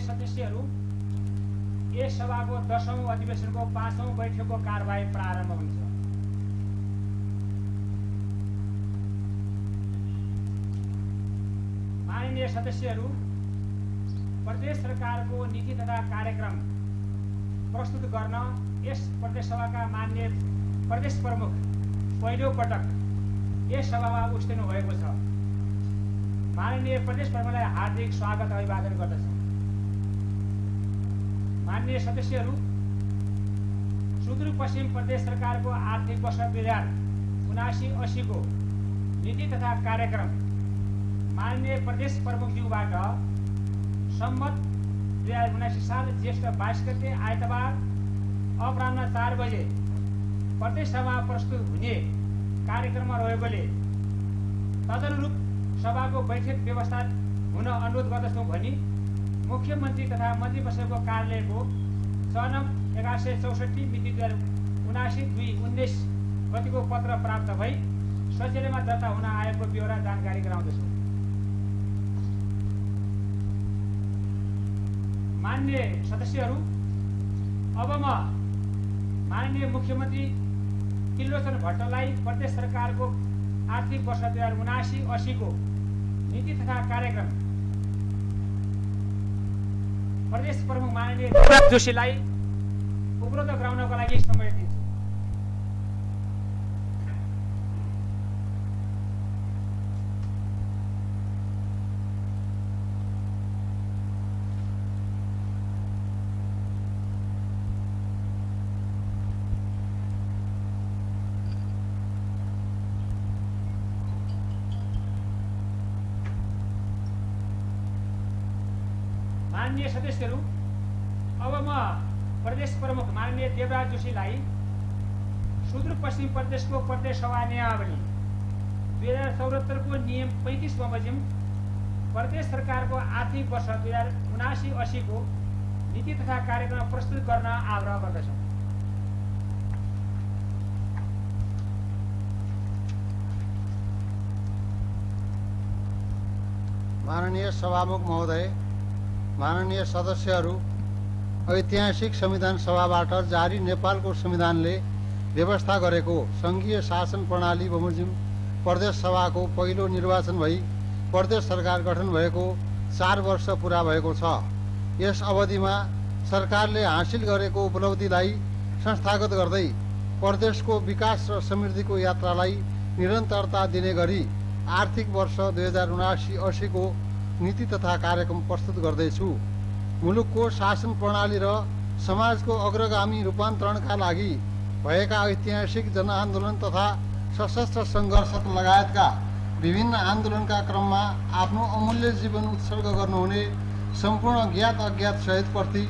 माननीय सदस्यहरू, यस सभाको 10औं अधिवेशनको 5औं बैठकको कारबाही प्रारम्भ हुन्छ। माननीय सदस्यहरू, प्रदेश सरकारको नीति तथा कार्यक्रम प्रस्तुत गर्न यस प्रदेश सभाका माननीय प्रदेश प्रमुख पहिलो पटक यस सभामा उत्रिनु भएको छ। माननीय प्रदेश प्रमुखलाई हार्दिक स्वागत अभिवादन गर्दछु। माननीय सदस्यहरू, सुदूरपश्चिम प्रदेश सरकारको आर्थिक वर्ष 2079-80 को नीति तथा कार्यक्रम माननीय प्रदेश प्रमुखज्यूबाट सम्मत 2079 साल ज्येष्ठ 22 गते आइतबार अपराह्न 4 बजे प्रदेश सभा प्रस्तुत हुने कार्यक्रममा रहेकोले तदनुरूप सभाको बैठक व्यवस्था हुन अनुरोध गर्दछौँ भनी मुख्यमन्त्री तथा मन्त्रीपरिषदको कार्यालयको च 1164 मिति 2079-2-19 गतिको पत्र प्राप्त भई शौचालयमा दर्ता हुन आएको ब्यौरा जानकारी गराउँदछु। माननीय सदस्यहरू, अब म माननीय मुख्यमन्त्री त्रिलोचन भट्टराईलाई प्रदेश सरकारको आर्थिक वर्ष 2079-80 को नीति तथा कार्यक्रम प्रदेश प्रमुख माननीय देवराज जोशीलाई उपरोक्त गराउनको लागि समय दिन्छु। माननीय सदस्यहरू, अब म प्रदेश प्रमुख माननीय देवराज जोशीलाई सुदूरपश्चिम प्रदेशको प्रदेश सभा नियमावली 2074 को नियम 35 बमोजिम प्रदेश सरकारको आर्थिक वर्ष 2079-80 को नीति तथा कार्यक्रम प्रस्तुत गर्न आग्रह गर्दछु। माननीय सभामुख महोदय, माननीय सदस्यहरू, ऐतिहासिक संविधान सभाबाट जारी नेपालको संविधानले व्यवस्था गरेको संघीय शासन प्रणाली बमोजिम प्रदेश सभाको पहिलो निर्वाचन भई प्रदेश सरकार गठन भएको 4 वर्ष पुरा भएको छ। यस अवधिमा सरकारले हासिल गरेको उपलब्धिलाई संस्थागत गर्दै प्रदेशको विकास र समृद्धिको यात्रालाई निरन्तरता दिने गरी आर्थिक वर्ष 2079-80 को नीति तथा कार्यक्रम प्रस्तुत गर्दैछु। मुलुकको शासन प्रणाली र समाजको अग्रगामी रूपान्तरणका लागि भएका ऐतिहासिक जनआन्दोलन तथा सशस्त्र सङ्घर्ष लगायतका विभिन्न आन्दोलनका क्रममा आफ्नो अमूल्य जीवन उत्सर्ग गर्नुहुने सम्पूर्ण ज्ञात अज्ञात शहीदप्रति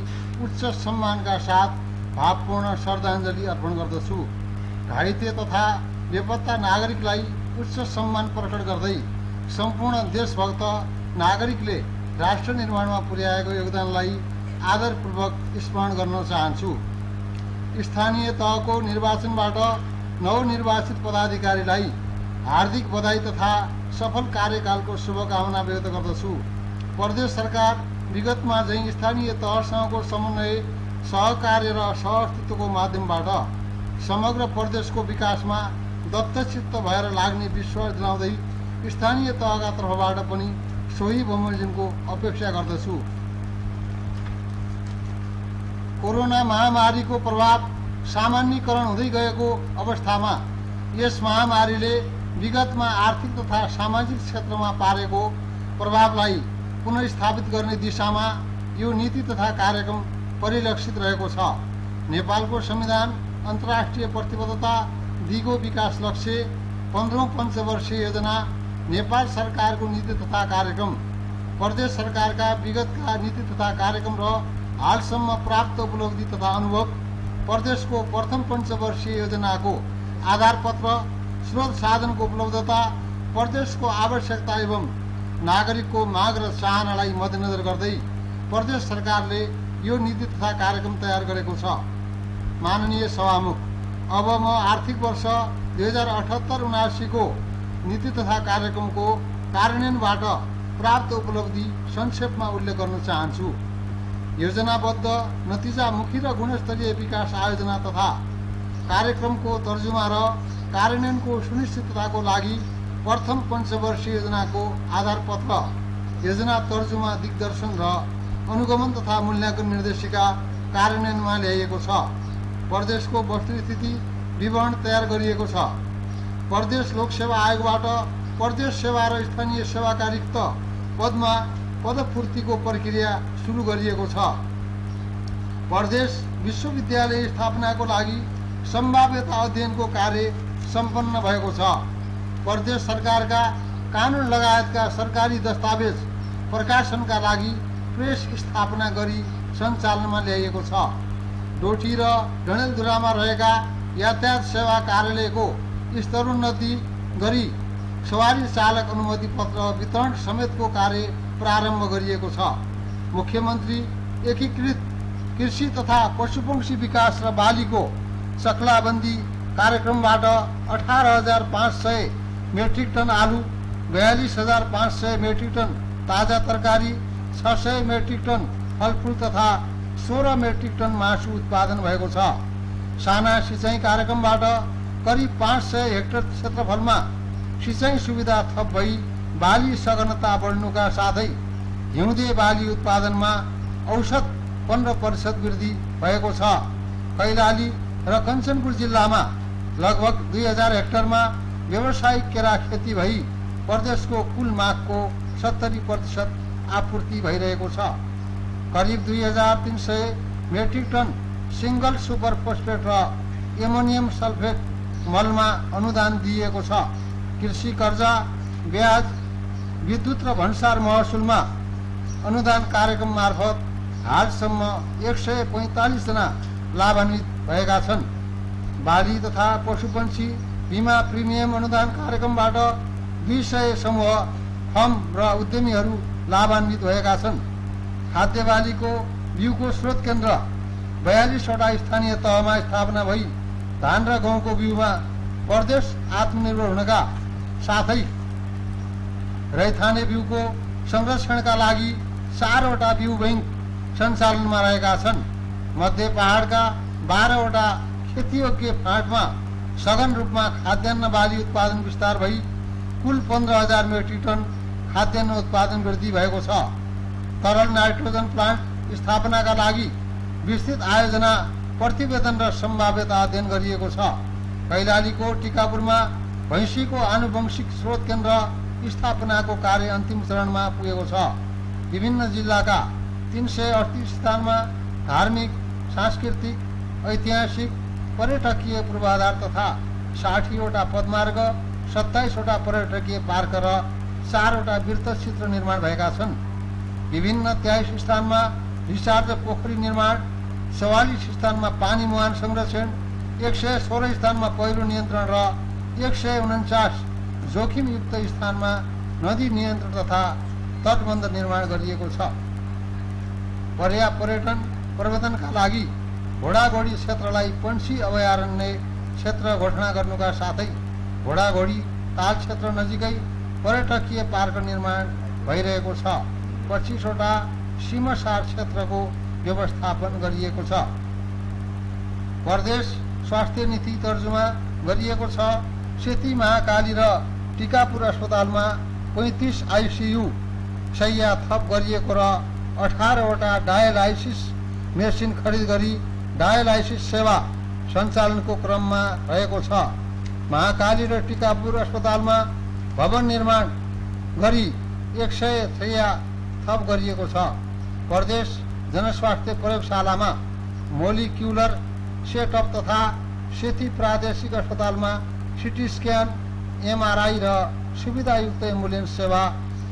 उच्च सम्मानका साथ भावपूर्ण श्रद्धाञ्जली अर्पण गर्दछु। घाइते तथा बेपत्ता नागरिकलाई उच्च सम्मान प्रकट गर्दै सम्पूर्ण देशभक्त नागरिकले राष्ट्र निर्माणमा पुर्याएको योगदानलाई आदरपूर्वक स्मरण गर्न चाहन्छु। स्थानीय तहको निर्वाचनबाट नवनिर्वाचित पदाधिकारीलाई हार्दिक बधाई तथा सफल कार्यकालको शुभकामना व्यक्त गर्दछु। प्रदेश सरकार विगतमा झैं स्थानीय तहसँगको समन्वय, सहकार्य र सहअस्तित्वको माध्यमबाट समग्र प्रदेशको विकासमा दत्तचित्त भएर लाग्ने विश्वास दिलाउँदै स्थानीय तहका तर्फबाट पनि सोही बमोजिमको अपेक्षा गर्दछु। कोरोना महामारीको प्रभाव सामान्यीकरण हुँदै गएको अवस्थामा यस महामारीले विगतमा आर्थिक तथा सामाजिक क्षेत्रमा पारेको प्रभावलाई पुनर्स्थापित गर्ने दिशामा यो नीति तथा कार्यक्रम परिलक्षित रहेको छ। नेपालको संविधान, अन्तर्राष्ट्रिय प्रतिबद्धता, दिगो विकास लक्ष्य, 15औं पञ्चवर्षीय योजना, नेपाल सरकारको नीति तथा कार्यक्रम, प्रदेश सरकारका विगतका नीति तथा कार्यक्रम र हालसम्म प्राप्त उपलब्धि तथा अनुभव, प्रदेशको प्रथम पञ्चवर्षीय योजनाको आधारपत्र, स्रोत साधनको उपलब्धता, प्रदेशको आवश्यकता एवं नागरिकको माग र चाहनालाई मध्यनजर गर्दै प्रदेश सरकारले यो नीति तथा कार्यक्रम तयार गरेको छ। माननीय सभामुख, अब म आर्थिक वर्ष 2078-79 को नीति तथा कार्यक्रमको कार्यान्वयनबाट प्राप्त उपलब्धि संक्षेपमा उल्लेख गर्न चाहन्छु। योजनाबद्ध नतिजामुखी र गुणस्तरीय विकास आयोजना तथा कार्यक्रमको तर्जुमा र कार्यान्वयनको सुनिश्चितताको लागि प्रथम पञ्चवर्षीय योजनाको आधारपत्र, योजना तर्जुमा, दिग्दर्शन र अनुगमन तथा मूल्याङ्कन निर्देशिका कार्यान्वयनमा ल्याइएको छ। प्रदेशको वस्तुस्थिति विवरण तयार गरिएको छ। प्रदेश लोकसेवा आयोगबाट प्रदेश सेवा र स्थानीय सेवाका रिक्त पदमा पदपूर्तिको प्रक्रिया सुरु गरिएको छ। प्रदेश विश्वविद्यालय स्थापनाको लागि सम्भाव्यता अध्ययनको कार्य सम्पन्न भएको छ। प्रदेश सरकारका कानुन लगायतका सरकारी दस्तावेज प्रकाशनका लागि प्रेस स्थापना गरी सञ्चालनमा ल्याइएको छ। डोटी र डडेलधुरामा रहेका यातायात सेवा कार्यालयको स्तरोन्नति गरी सवारी चालक अनुमति पत्र वितरण समेतको कार्य प्रारम्भ गरिएको छ। मुख्यमन्त्री एकीकृत कृषि तथा पशुपक्षी विकास र बालीको सखलाबन्दी कार्यक्रमबाट 18,500 मेट्रिक टन आलु, 42,500 मेट्रिक टन ताजा तरकारी, 600 मेट्रिक टन फलफुल तथा 16 मेट्रिक टन मासु उत्पादन भएको छ। साना सिँचाइ कार्यक्रमबाट करिब 500 हेक्टर क्षेत्रफलमा सिँचाइ सुविधा थप भई बाली सघनता बढ्नुका साथै हिउँदे बाली उत्पादनमा औसत 15% वृद्धि भएको छ। कैलाली र कञ्चनपुर जिल्लामा लगभग 2000 हेक्टरमा व्यावसायिक केरा खेती भई प्रदेशको कुल मागको 70% आपूर्ति भइरहेको छ। करिब 2300 metric ton single super phosphate र एमोनियम सल्फेट मलमा अनुदान दिइएको छ। कृषि कर्जा, ब्याज, विद्युत र भन्सार महसुलमा अनुदान कार्यक्रम मार्फत हालसम्म 145 जना लाभान्वित भएका छन्। बाली तथा पशुपक्षी बिमा प्रिमियम अनुदान कार्यक्रमबाट 200 समूह फर्म र उद्यमीहरू लाभान्वित भएका छन्। खाद्य बालीको बिउको स्रोत केन्द्र 42 वटा स्थानीय तहमा स्थापना भई धान र गहुँको बिउमा प्रदेश आत्मनिर्भर हुनका साथै रैथाने बिउको संरक्षणका लागि 4 वटा बिउ बैंक सञ्चालनमा रहेका छन्। मध्य पहाडका 12 वटा खेतीयोग्य फाँटमा सघन रूपमा खाद्यान्न बाली उत्पादन विस्तार भई कुल 15,000 मेट्रिक टन खाद्यान्न उत्पादन वृद्धि भएको छ। तरल नाइट्रोजन प्लान्ट स्थापनाका लागि विस्तृत आयोजना, प्रतिवेदन र सम्भाव्यता अध्ययन गरिएको छ। कैलालीको टिकापुरमा भैँसीको आनुवंशिक स्रोत केन्द्र स्थापनाको कार्य अन्तिम चरणमा पुगेको छ। विभिन्न जिल्लाका 338 स्थानमा धार्मिक, सांस्कृतिक, ऐतिहासिक, पर्यटकीय पूर्वाधार तथा 60 वटा पदमार्ग, 27 वटा पर्यटकीय पार्क र 4 वटा वृत्तचित्र निर्माण भएका छन्। विभिन्न 23 स्थानमा रिचार्ज पोखरी निर्माण, 44 स्थानमा पानी मुहान संरक्षण, 116 स्थानमा पहिरो नियन्त्रण र 149 जोखिमयुक्त स्थानमा नदी नियन्त्रण तथा तटबन्ध निर्माण गरिएको छ। पर्यटन प्रबन्धनका लागि घोडाघोडी क्षेत्रलाई पंक्षी अभयारण्य क्षेत्र घोषणा गर्नुका साथै घोडाघोडी ताल क्षेत्र नजिकै पर्यटकीय पार्क निर्माण भइरहेको छ। 25 वटा सीमासार क्षेत्रको व्यवस्थापन गरिएको छ। प्रदेश स्वास्थ्य नीति तर्जुमा गरिएको छ। सेती, महाकाली र टिकापुर अस्पतालमा 35 आइसियु शैय्या थप गरिएको र 18 वटा डायलाइसिस मेसिन खरिद गरी डायलाइसिस सेवा सञ्चालनको क्रममा रहेको छ। महाकाली र टिकापुर अस्पतालमा भवन निर्माण गरी 100 शैय्या थप गरिएको छ। प्रदेश जनस्वास्थ्य प्रयोगशालामा मोलिक्युलर सेटअप तथा सेती प्रादेशिक अस्पतालमा सिटी स्क्यान, एमआरआई र सुविधायुक्त एम्बुलेन्स सेवा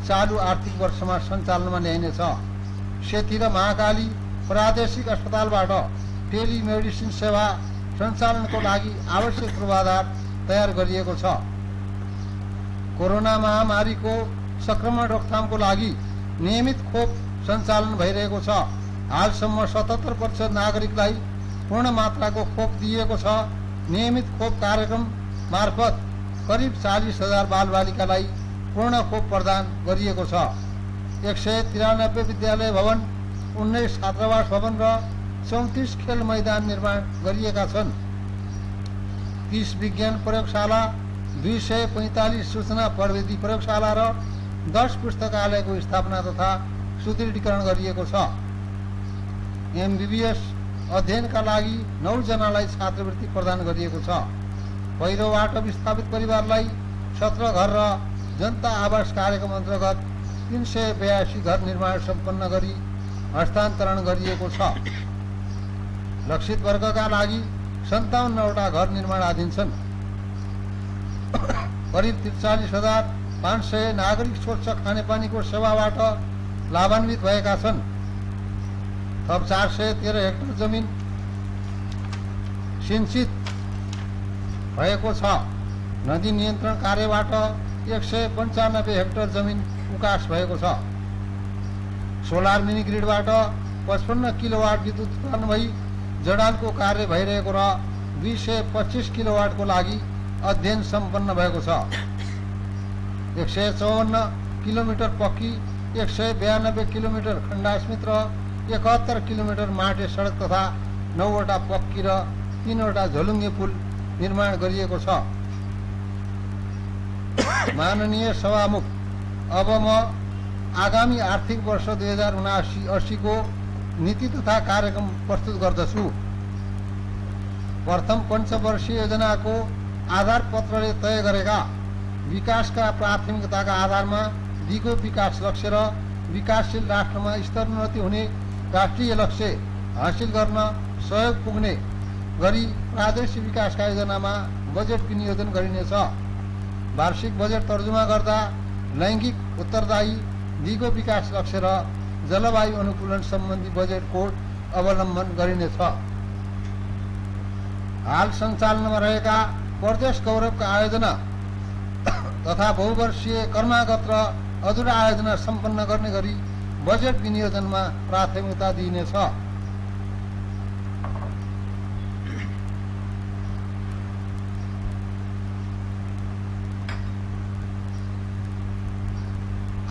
चालू आर्थिक वर्षमा सञ्चालनमा ल्याइनेछ। सेती र महाकाली प्रादेशिक अस्पतालबाट टेलिमेडिसिन सेवा सञ्चालनको लागि आवश्यक पूर्वाधार तयार गरिएको छ। कोरोना महामारीको संक्रमण रोकथामको लागि नियमित खोप सञ्चालन भइरहेको छ। हालसम्म 77% नागरिकलाई पूर्ण मात्राको खोप दिइएको छ। नियमित खोप कार्यक्रम मार्फत करिब 40,000 बालबालिकालाई पूर्ण खोप प्रदान गरिएको छ। 193 विद्यालय भवन 19 छात्रावास भवन र 34 खेल मैदान निर्माण गरिएका छन्। 30 विज्ञान प्रयोगशाला, 245 सूचना प्रविधि प्रयोगशाला र 10 पुस्तकालयको स्थापना तथा सुदृढीकरण गरिएको छ। MBBS अध्ययनका लागि 9 जनालाई छात्रवृत्ति प्रदान गरिएको छ। पहिरोबाट विस्थापित परिवारलाई 17 घर र जनता आवास कार्यक्रम अन्तर्गत 382 घर निर्माण सम्पन्न गरी हस्तान्तरण गरिएको छ। लक्षित वर्गका लागि 57वटा घर निर्माणाधीन छन्। करिब 43,500 नागरिक स्वच्छ खानेपानीको सेवाबाट लाभान्वित भएका छन्। थप 413 हेक्टर जमिन सिंचित भएको छ। नदी नियन्त्रण कार्यबाट 195 हेक्टर जमिन उकास भएको छ। सोलर मिनी ग्रिडबाट 55 किलोवाट विद्युत उत्पादन भई जडानको कार्य भइरहेको र 225 किलोवाटको लागि अध्ययन सम्पन्न भएको छ। 154 किलोमिटर पक्की, 192 किलोमिटर खण्डास्मित र 71 किलोमिटर माटे सडक तथा 9वटा पक्की र 3वटा झोलुङ्गे पुल निर्माण गरिएको छ। माननीय सभामुख, अब म आगामी आर्थिक वर्ष 2079-80 को नीति तथा कार्यक्रम प्रस्तुत गर्दछु। प्रथम पञ्चवर्षीय योजनाको आधार पत्रले तय गरेका विकासका प्राथमिकताका आधारमा दिगो विकास लक्ष्य र विकासशील राष्ट्रमा स्तरोन्नति हुने राष्ट्रिय लक्ष्य हासिल गर्न सहयोग पुग्ने गरी प्रादेशिक विकासका योजनामा बजेट विनियोजन गरिनेछ। वार्षिक बजेट तर्जुमा गर्दा लैङ्गिक उत्तरदायी, दिगो विकास लक्ष्य र जलवायु अनुकूलन सम्बन्धी बजेट कोड अवलम्बन गरिनेछ। हाल सञ्चालनमा रहेका प्रदेश गौरवका आयोजना तथा बहुवर्षीय कर्मागत र अधुरा आयोजना सम्पन्न गर्ने गरी बजेट विनियोजनमा प्राथमिकता दिइनेछ।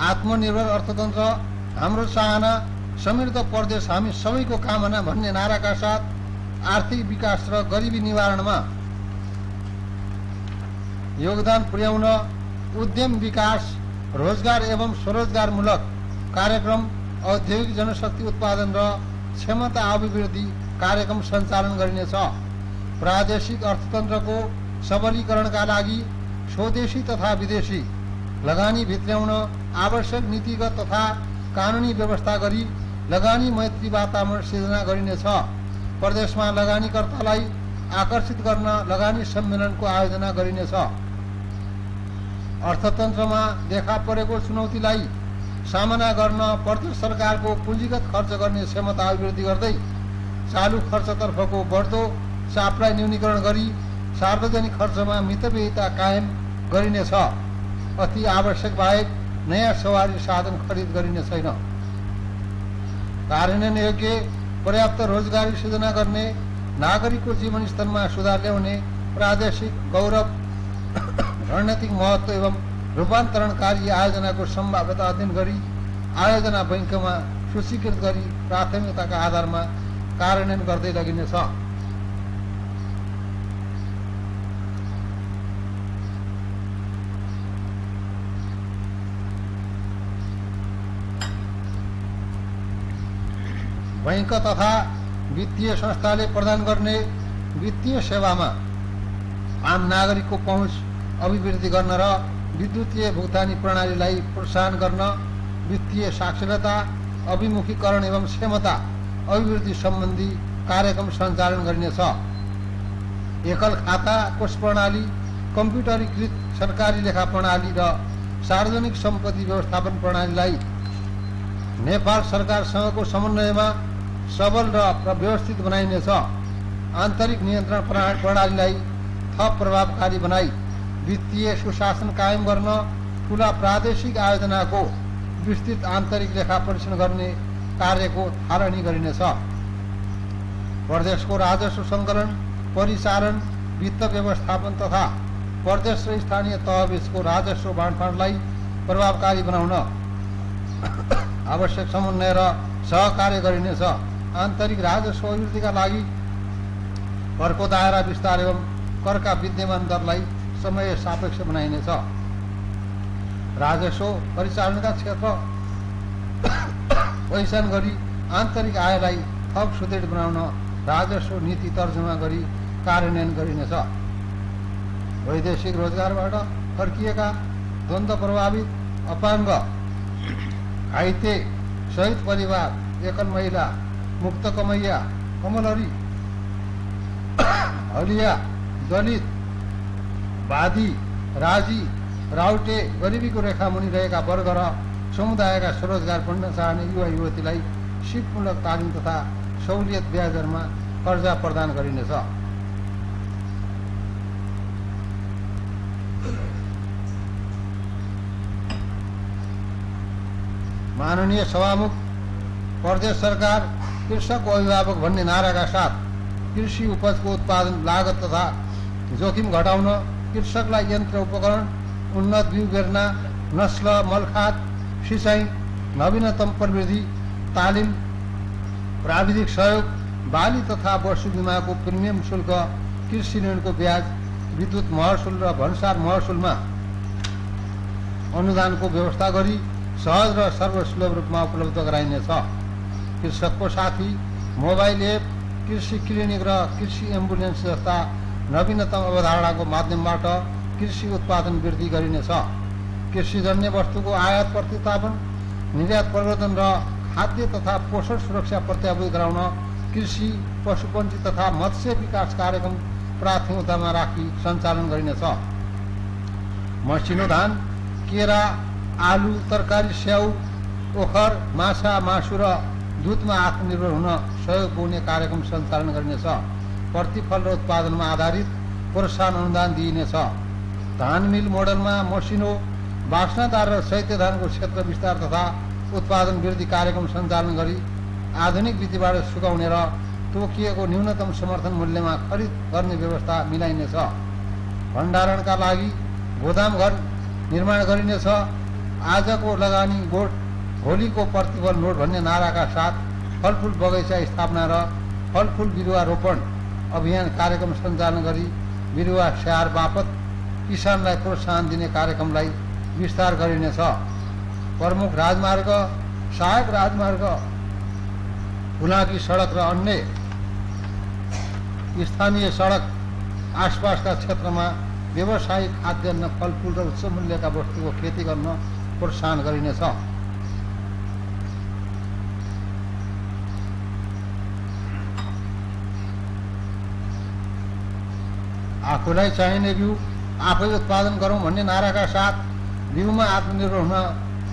आत्मनिर्भर अर्थतन्त्र हाम्रो चाहना, समृद्ध प्रदेश हामी सबैको कामना भन्ने नाराका साथ आर्थिक विकास र गरिबी निवारणमा योगदान पुर्याउन उद्यम विकास, रोजगार एवं स्वरोजगारमूलक कार्यक्रम, औद्योगिक जनशक्ति उत्पादन र क्षमता अभिवृद्धि कार्यक्रम सञ्चालन गरिनेछ। प्रादेशिक अर्थतन्त्रको सबलीकरणका लागि स्वदेशी तथा विदेशी लगानी भित्र्याउन आवश्यक नीतिगत तथा कानुनी व्यवस्था गरी लगानी मैत्री वातावरण सिर्जना गरिनेछ। प्रदेशमा लगानीकर्तालाई आकर्षित गर्न लगानी सम्मेलनको आयोजना गरिनेछ। अर्थतन्त्रमा देखा परेको चुनौतीलाई सामना गर्न प्रदेश सरकारको पुँजीगत खर्च गर्ने क्षमता अभिवृद्धि गर्दै चालु खर्चतर्फको बढ्दो चापलाई न्यूनीकरण गरी सार्वजनिक खर्चमा मितव्ययिता कायम गरिनेछ। अति आवश्यक बाहेक नयाँ सवारी साधन खरिद गरिने छैन। कार्यान्वयन योग्य पर्याप्त रोजगारी सृजना गर्ने, नागरिकको जीवनस्तरमा सुधार ल्याउने, प्रादेशिक गौरव, रणनीतिक महत्त्व एवं रूपान्तरणकारी आयोजनाको सम्भाव्यता अध्ययन गरी आयोजना बैंकमा सूचीकृत गरी प्राथमिकताका आधारमा कार्यान्वयन गर्दै लगिनेछ। बैंक तथा वित्तीय संस्थाले प्रदान गर्ने वित्तीय सेवामा आम नागरिकको पहुँच अभिवृद्धि गर्न र विद्युतीय भुक्तानी प्रणालीलाई प्रोत्साहन गर्न वित्तीय साक्षरता, अभिमुखीकरण एवं क्षमता अभिवृद्धि सम्बन्धी कार्यक्रम सञ्चालन गरिनेछ। एकल खाता कोष प्रणाली, कम्प्युटरीकृत सरकारी लेखा प्रणाली र सार्वजनिक सम्पत्ति व्यवस्थापन प्रणालीलाई नेपाल सरकारसँगको समन्वयमा सबल र व्यवस्थित बनाइनेछ। आन्तरिक नियन्त्रण प्रणालीलाई थप प्रभावकारी बनाई वित्तीय सुशासन कायम गर्न ठूला प्रादेशिक आयोजनाको विस्तृत आन्तरिक लेखा परीक्षण गर्ने कार्यको थालनी गरिनेछ। प्रदेशको राजस्व सङ्कलन, परिचालन, वित्त व्यवस्थापन तथा प्रदेश र स्थानीय तहबीचको राजस्व बाँडफाँडलाई प्रभावकारी बनाउन आवश्यक समन्वय र सहकार्य गरिनेछ। आन्तरिक राजस्व अभिवृद्धिका लागि करको दायरा विस्तार एवं करका विद्यमान दरलाई समय सापेक्ष बनाइनेछ। राजस्व परिचालनका क्षेत्र पहिचान गरी आन्तरिक आयलाई थप सुदृढ बनाउन राजस्व नीति तर्जुमा गरी कार्यान्वयन गरिनेछ। वैदेशिक रोजगारबाट फर्किएका द्वन्द्व प्रभावित अपाङ्ग घाइते शहीद परिवार एकल महिला मुक्त कमैया कमलहरी हलिया दलित वादी राजी राउटे गरिबीको रेखा मुनि रहेका वर्ग र समुदायका स्वरोजगार बन्न चाहने युवा युवतीलाई सिपमूलक तालिम तथा सहुलियत ब्याज दरमा कर्जा प्रदान गरिनेछ। माननीय सभामुख, प्रदेश सरकार कृषकको अभिभावक भन्ने नाराका साथ कृषि उपजको उत्पादन लागत तथा जोखिम घटाउन कृषकलाई यन्त्र उपकरण, उन्नत बिउ बेर्ना, नस्ल, मलखाद, सिँचाइ, नवीनतम प्रविधि, तालिम, प्राविधिक सहयोग, बाली तथा पशु बिमाको प्रिमियम शुल्क, कृषि ऋणको ब्याज, विद्युत महसुल र भन्सार महसुलमा अनुदानको व्यवस्था गरी सहज र सर्वसुलभ रूपमा उपलब्ध गराइनेछ। कृषकको साथी मोबाइल एप, कृषि क्लिनिक र कृषि एम्बुलेन्स जस्ता नवीनतम अवधारणाको माध्यमबाट कृषि उत्पादन वृद्धि गरिनेछ। कृषिजन्य वस्तुको आयात प्रतिस्थापन, निर्यात प्रवर्धन र खाद्य तथा पोषण सुरक्षा प्रत्याभूत गराउन कृषि, पशुपन्छी तथा मत्स्य विकास कार्यक्रम प्राथमिकतामा राखी सञ्चालन गरिनेछ। मसिनो धान, केरा, आलु, तरकारी, स्याउ, ओखर, माछा, मासु र दुधमा आत्मनिर्भर हुन सहयोग पुग्ने कार्यक्रम सञ्चालन गरिनेछ। प्रतिफल र उत्पादनमा आधारित प्रोत्साहन अनुदान दिइनेछ। धान मिल मोडलमा मसिनो, बास्नादार र शैत्य धानको क्षेत्र विस्तार तथा उत्पादन वृद्धि कार्यक्रम सञ्चालन गरी आधुनिक विधिबाट सुकाउने र तोकिएको न्यूनतम समर्थन मूल्यमा खरिद गर्ने व्यवस्था मिलाइनेछ। भण्डारणका लागि गोदामघर निर्माण गरिनेछ। आजको लगानी बोट भोलिको प्रतिफल नोट भन्ने नाराका साथ फलफुल बगैँचा स्थापना र फलफुल बिरुवा रोपण अभियान कार्यक्रम सञ्चालन गरी बिरुवा स्याहार बापत किसानलाई प्रोत्साहन दिने कार्यक्रमलाई विस्तार गरिनेछ। प्रमुख राजमार्ग, सहायक राजमार्ग, हुलाकी सडक र अन्य स्थानीय सडक आसपासका क्षेत्रमा व्यावसायिक खाद्यान्न, फलफुल र उच्च मूल्यका वस्तुको खेती गर्न प्रोत्साहन गरिनेछ। आफूलाई चाहिने बिउ आफै उत्पादन गरौँ भन्ने नाराका साथ बिउमा आत्मनिर्भर हुन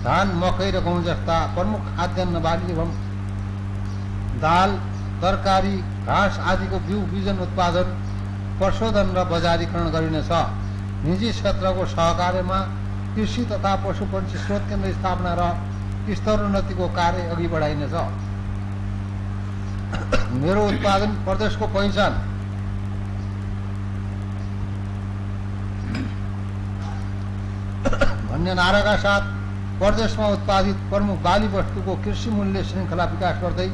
धान, मकै र गहुँ जस्ता प्रमुख खाद्यान्न बाली एवं दाल, तरकारी, घाँस आदिको बिउ बिजन उत्पादन, प्रशोधन र बजारीकरण गरिनेछ। निजी क्षेत्रको सहकार्यमा कृषि तथा पशुपन्छी स्रोत केन्द्र स्थापना र स्तरोन्नतिको कार्य अघि बढाइनेछ। मेरो उत्पादन प्रदेशको पहिचान भन्ने नाराका साथ प्रदेशमा उत्पादित प्रमुख बाली वस्तुको कृषि मूल्य श्रृङ्खला विकास गर्दै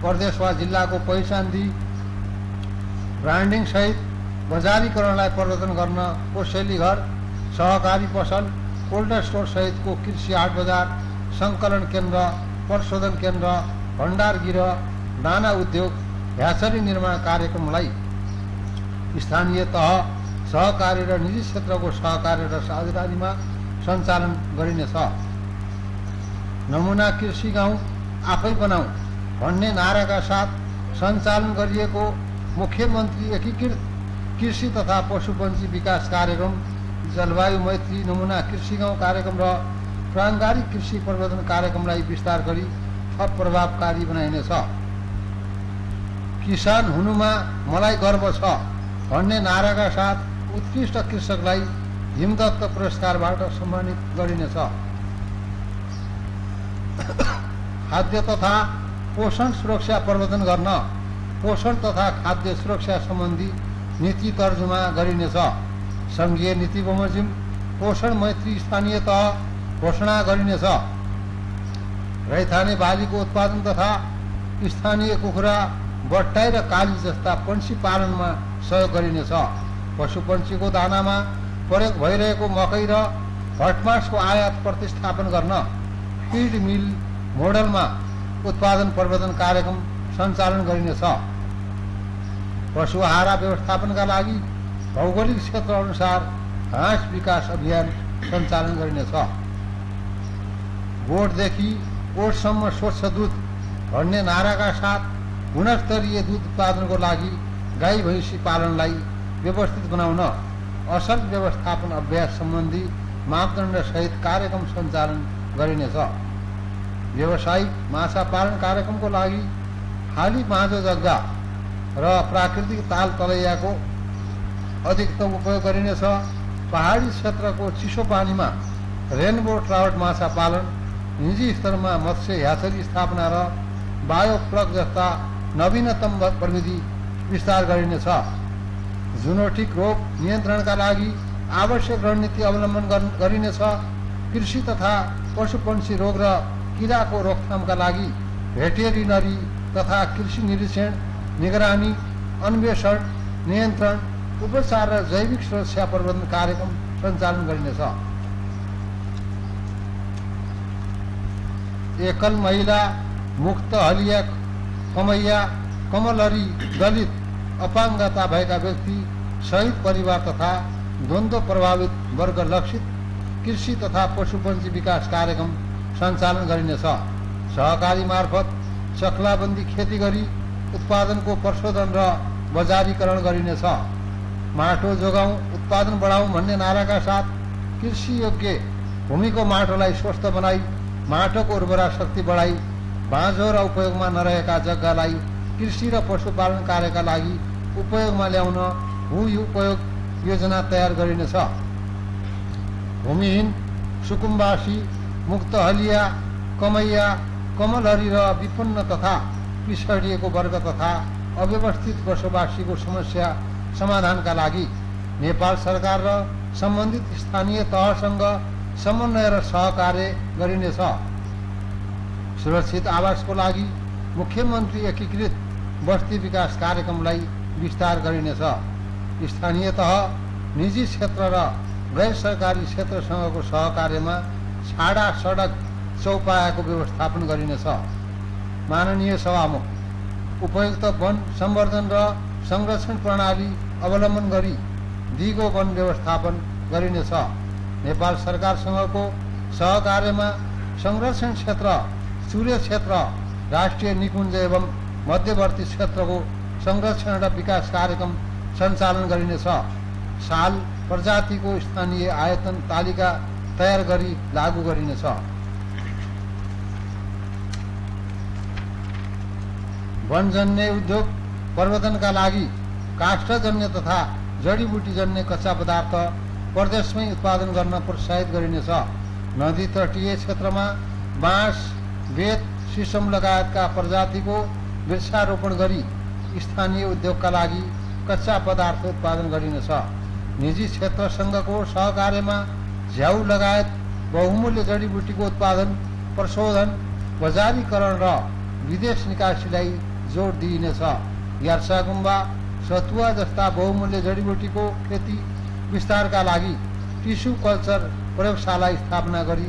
प्रदेश वा जिल्लाको पहिचान दिई ब्रान्डिङ सहित बजारीकरणलाई प्रवर्धन गर्न कोसेली घर, सहकारी पसल, कोल्ड स्टोर सहितको कृषि हाट बजार, सङ्कलन केन्द्र, प्रशोधन केन्द्र, भण्डार गृह, दाना उद्योग, भ्याचरी निर्माण कार्यक्रमलाई स्थानीय तह, सहकारी र निजी क्षेत्रको सहकार्य र साझेदारीमा सञ्चालन गरिनेछ। नमुना कृषि गाउँ आफै बनाऊ भन्ने नाराका साथ सञ्चालन गरिएको मुख्यमन्त्री एकीकृत कृषि तथा पशुपन्छी विकास कार्यक्रम, जलवायु मैत्री नमुना कृषि गाउँ कार्यक्रम र प्राङ्गारिक कृषि प्रवर्धन कार्यक्रमलाई विस्तार गरी थप प्रभावकारी बनाइनेछ। किसान हुनुमा मलाई गर्व छ भन्ने नाराका साथ उत्कृष्ट कृषकलाई हिमदत्त पुरस्कारबाट सम्मानित गरिनेछ। खाद्य तथा पोषण सुरक्षा प्रवर्धन गर्न पोषण तथा खाद्य सुरक्षा सम्बन्धी नीति तर्जुमा गरिनेछ। सङ्घीय नीति बमोजिम पोषण मैत्री स्थानीय तह घोषणा गरिनेछ। रैथाने बालीको उत्पादन तथा स्थानीय कुखुरा, बट्टाई र काली जस्ता पंक्षी पालनमा सहयोग गरिनेछ। पशुपन्छीको दानामा प्रयोग भइरहेको मकै र भटमासको आयात प्रतिस्थापन गर्न फिड मिल मोडलमा उत्पादन प्रवर्धन कार्यक्रम सञ्चालन गरिनेछ। पशु आहारा व्यवस्थापनका लागि भौगोलिक क्षेत्र अनुसार घाँस विकास अभियान सञ्चालन गरिनेछ। गोठदेखि ओठसम्म स्वच्छ दूध भन्ने नाराका साथ गुणस्तरीय दूध उत्पादनको लागि गाई भैँसी पालनलाई व्यवस्थित बनाउन असल व्यवस्थापन अभ्यास सम्बन्धी मापदण्ड सहित कार्यक्रम सञ्चालन गरिनेछ। व्यावसायिक माछा पालन कार्यक्रमको लागि खाली बाँझो जग्गा र प्राकृतिक ताल तलैयाको अधिकतम उपयोग गरिनेछ। पहाडी क्षेत्रको चिसो पानीमा रेनबो ट्राउट माछा पालन, निजी स्तरमा मत्स्य ह्याचरी स्थापना र बायोप्लग जस्ता नवीनतम प्रविधि विस्तार गरिनेछ। जुनोटिक रोग नियन्त्रणका लागि आवश्यक रणनीति अवलम्बन गरिनेछ। कृषि तथा पशुपन्छी रोग र किराको रोकथामका लागि भेटेरिनरी तथा कृषि निरीक्षण, निगरानी, अन्वेषण, नियन्त्रण, उपचार र जैविक सुरक्षा प्रबन्धन कार्यक्रम सञ्चालन गरिनेछ। एकल महिला, मुक्त हलिया, कमैया, कमलरी, दलित, अपाङ्गता भएका व्यक्ति, शहीद परिवार तथा द्वन्द्व प्रभावित वर्ग लक्षित कृषि तथा पशुपन्छी विकास कार्यक्रम सञ्चालन गरिनेछ। सहकारी मार्फत चक्लाबन्दी खेती गरी उत्पादनको प्रशोधन र बजारीकरण गरिनेछ। माटो जोगाउँ, उत्पादन बढाउँ भन्ने नाराका साथ कृषि योग्य भूमिको माटोलाई स्वस्थ बनाई, माटोको उर्वरा शक्ति बढाई, बाँझो र उपयोगमा नरहेका जग्गालाई कृषि र पशुपालन कार्यका लागि उपयोगमा ल्याउन भू उपयोग योजना तयार गरिनेछ। भूमिहीन, सुकुम्बासी, मुक्त हलिया, कमैया, कमलहरी र विपन्न तथा पिछडिएको वर्ग तथा अव्यवस्थित बसोबासीको समस्या समाधानका लागि नेपाल सरकार र सम्बन्धित स्थानीय तहसँग समन्वय र सहकार्य गरिनेछ। सुरक्षित आवासको लागि मुख्यमन्त्री एकीकृत बस्ती विकास कार्यक्रमलाई विस्तार गरिनेछ। स्थानीय तह, निजी क्षेत्र र गैर सरकारी क्षेत्रसँगको सहकार्यमा छाडा सडक चौपायाको व्यवस्थापन गरिनेछ। माननीय सभामुख, उपयुक्त वन संवर्धन र संरक्षण प्रणाली अवलम्बन गरी दिगो वन व्यवस्थापन गरिनेछ। नेपाल सरकारसँगको सहकार्यमा संरक्षण क्षेत्र, सूर्य क्षेत्र, राष्ट्रिय निकुञ्ज एवं मध्यवर्ती क्षेत्रको संरक्षण र विकास कार्यक्रम सञ्चालन गरिनेछ। साल प्रजातिको स्थानीय आयतन तालिका तयार गरी लागू गरिनेछ। वनजन्य उद्योग प्रवर्धनका लागि काष्ठजन्य तथा जडीबुटीजन्य कच्चा पदार्थ प्रदेशमै उत्पादन गर्न प्रोत्साहित गरिनेछ। नदी तटीय क्षेत्रमा बाँस, बेत, सिसम लगायतका प्रजातिको वृक्षारोपण गरी स्थानीय उद्योगका लागि कच्चा पदार्थ उत्पादन गरिनेछ। निजी क्षेत्रसँगको सहकार्यमा झ्याउ लगायत बहुमूल्य जडीबुटीको उत्पादन, प्रशोधन, बजारीकरण र विदेश निकासीलाई जोड दिइनेछ। यार्सा गुम्बा, सतुवा जस्ता बहुमूल्य जडीबुटीको खेती विस्तारका लागि टिस्यु कल्चर प्रयोगशाला स्थापना गरी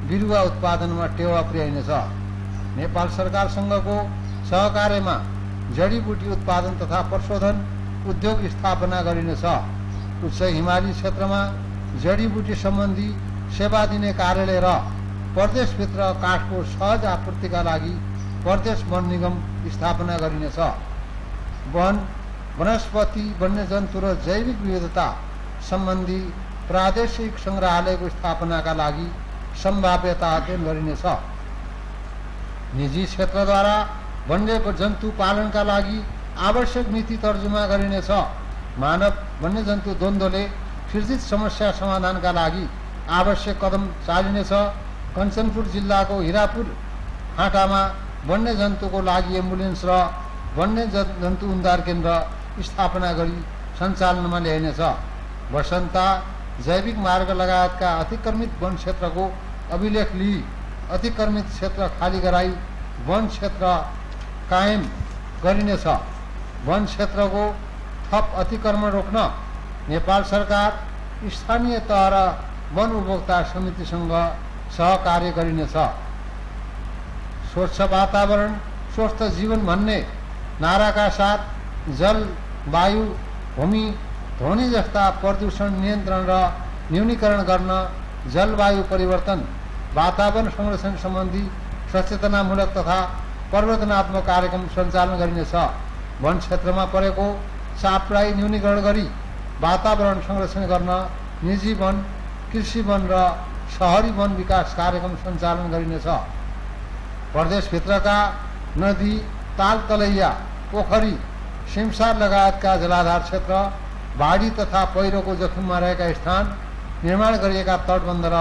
बिरुवा उत्पादनमा टेवा पुर्याइनेछ। नेपाल सरकारसँगको सहकार्यमा जडीबुटी उत्पादन तथा प्रशोधन उद्योग स्थापना गरिनेछ। उच्च हिमाली क्षेत्रमा जडीबुटी सम्बन्धी सेवा दिने कार्यालय र प्रदेशभित्र काठको सहज आपूर्तिका लागि प्रदेश वन निगम स्थापना गरिनेछ। वन, वनस्पति, वन्यजन्तु र जैविक विविधता सम्बन्धी प्रादेशिक सङ्ग्रहालयको स्थापनाका लागि सम्भाव्यता अध्ययन गरिनेछ। निजी क्षेत्रद्वारा वन्यजन्तु पालनका लागि आवश्यक नीति तर्जुमा गरिनेछ। मानव वन्यजन्तु द्वन्द्वले सृजित समस्या समाधानका लागि आवश्यक कदम चालिनेछ। कञ्चनपुर जिल्लाको हिरापुर फाँटामा वन्यजन्तुको लागि एम्बुलेन्स र वन्यजन्तु उद्धार केन्द्र स्थापना गरी सञ्चालनमा ल्याइनेछ। वसन्ता, जैविक मार्ग लगायतका अतिक्रमित वन क्षेत्रको अभिलेख लिई अतिक्रमित क्षेत्र खाली गराई वन क्षेत्र कायम गरिनेछ। वन क्षेत्रको थप अतिक्रमण रोक्न नेपाल सरकार स्थानीय तह र वन उपभोक्ता समितिसँग सहकार्य गरिनेछ। स्वच्छ वातावरण स्वस्थ जीवन भन्ने नाराका साथ जल, वायु, भूमि, ध्वनि जस्ता प्रदूषण नियन्त्रण र न्यूनीकरण गर्न जलवायु परिवर्तन, वातावरण संरक्षण सम्बन्धी सचेतनामूलक तथा प्रवर्तनात्मक कार्यक्रम सञ्चालन गरिनेछ। वन क्षेत्रमा परेको सापलाई न्यूनीकरण गरी वातावरण संरक्षण गर्न निजी वन, कृषि वन र शहरी वन विकास कार्यक्रम सञ्चालन गरिनेछ। प्रदेशभित्रका नदी, ताल तलैया, पोखरी, सिमसार लगायतका जलाधार क्षेत्र, बाढी तथा पहिरोको जोखिममा रहेका स्थान, निर्माण गरिएका तटबन्ध र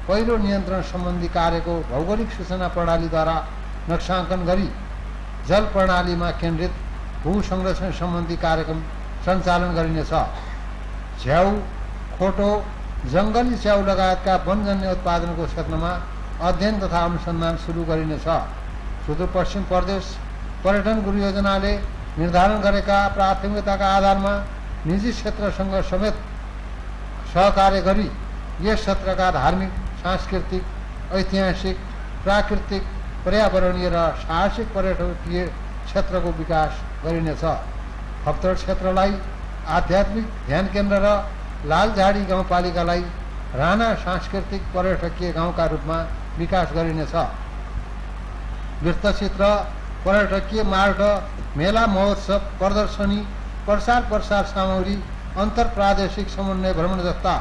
पहिरो नियन्त्रण सम्बन्धी कार्यको भौगोलिक सूचना प्रणालीद्वारा नक्साङ्कन गरी जल प्रणालीमा केन्द्रित भू संरक्षण सम्बन्धी कार्यक्रम सञ्चालन गरिनेछ। झ्याउ, खोटो, जङ्गली च्याउ लगायतका वनजन्य उत्पादनको क्षेत्रमा अध्ययन तथा अनुसन्धान सुरु गरिनेछ। सुदूरपश्चिम प्रदेश पर्यटन गुरु योजनाले निर्धारण गरेका प्राथमिकताका आधारमा निजी क्षेत्रसँग समेत सहकार्य गरी यस क्षेत्रका धार्मिक, सांस्कृतिक, ऐतिहासिक, प्राकृतिक, पर्यावरणीय र साहसिक पर्यटकीय क्षेत्रको विकास गरिनेछ। हप्तर क्षेत्रलाई आध्यात्मिक ध्यान केन्द्र र लालझाडी गाउँपालिकालाई राणा सांस्कृतिक पर्यटकीय गाउँका रूपमा विकास गरिनेछ। वृत्तचित्र, पर्यटकीय मार्ग, मेला महोत्सव, प्रदर्शनी, प्रसार सामग्री, अन्तर प्रादेशिक समन्वय भ्रमण जस्ता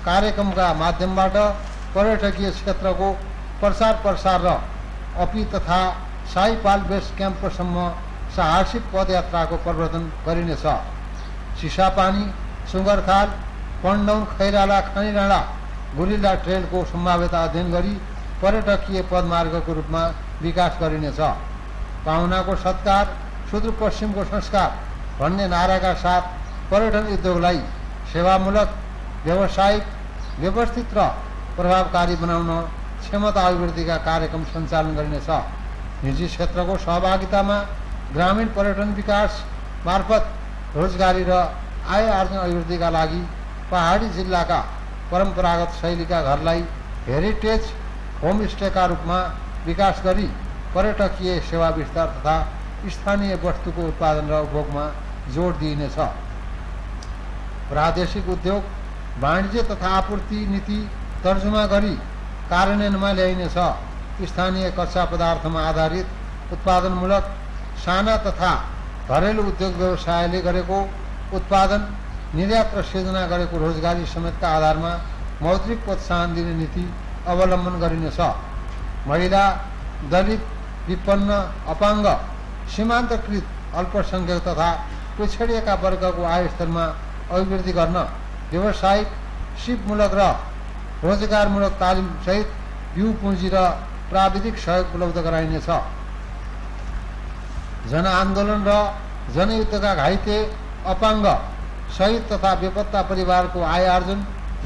कार्यक्रमका माध्यमबाट पर्यटकीय क्षेत्रको प्रसार र अपी तथा साइपाल बेस क्याम्पसम्म साहसिक पदयात्राको प्रवर्तन गरिनेछ। चिसापानी, सुँगरखाल, पण्डौन, खैराला, खानीडाँडा, गुलिल्ला ट्रेलको सम्भाव्यता अध्ययन गरी पर्यटकीय पदमार्गको रूपमा विकास गरिनेछ। पाहुनाको सत्कार, सुदूरपश्चिमको संस्कार भन्ने नाराका साथ पर्यटन उद्योगलाई सेवामूलक, व्यावसायिक, व्यवस्थित र प्रभावकारी बनाउन क्षमता अभिवृद्धिका कार्यक्रम सञ्चालन गरिनेछ। निजी क्षेत्रको सहभागितामा ग्रामीण पर्यटन विकास मार्फत रोजगारी र आय आर्जन अभिवृद्धिका लागि पहाडी जिल्लाका परम्परागत शैलीका घरलाई हेरिटेज होमस्टेका रूपमा विकास गरी पर्यटकीय सेवा विस्तार तथा स्थानीय वस्तुको उत्पादन र उपभोगमा जोड दिइनेछ। प्रादेशिक उद्योग, वाणिज्य तथा आपूर्ति नीति तर्जुमा गरी कार्यान्वयनमा ल्याइनेछ। स्थानीय कच्चा पदार्थमा आधारित उत्पादनमूलक साना तथा घरेलु उद्योग व्यवसायले गरेको उत्पादन, निर्यात र सृजना गरेको रोजगारी समेतका आधारमा मौद्रिक प्रोत्साहन दिने नीति अवलम्बन गरिनेछ। महिला, दलित, विपन्न, अपाङ्ग, सीमान्तकृत, अल्पसंख्यक तथा पिछडिएका वर्गको आय स्तरमा अभिवृद्धि गर्न व्यावसायिक, सिपमूलक र रोजगारमूलक तालिम सहित बिउ पुँजी र प्राविधिक सहयोग उपलब्ध गराइनेछ। जनआन्दोलन र जनयुद्धका घाइते, अपाङ्ग, शहीद तथा बेपत्ता परिवारको आय आर्जन,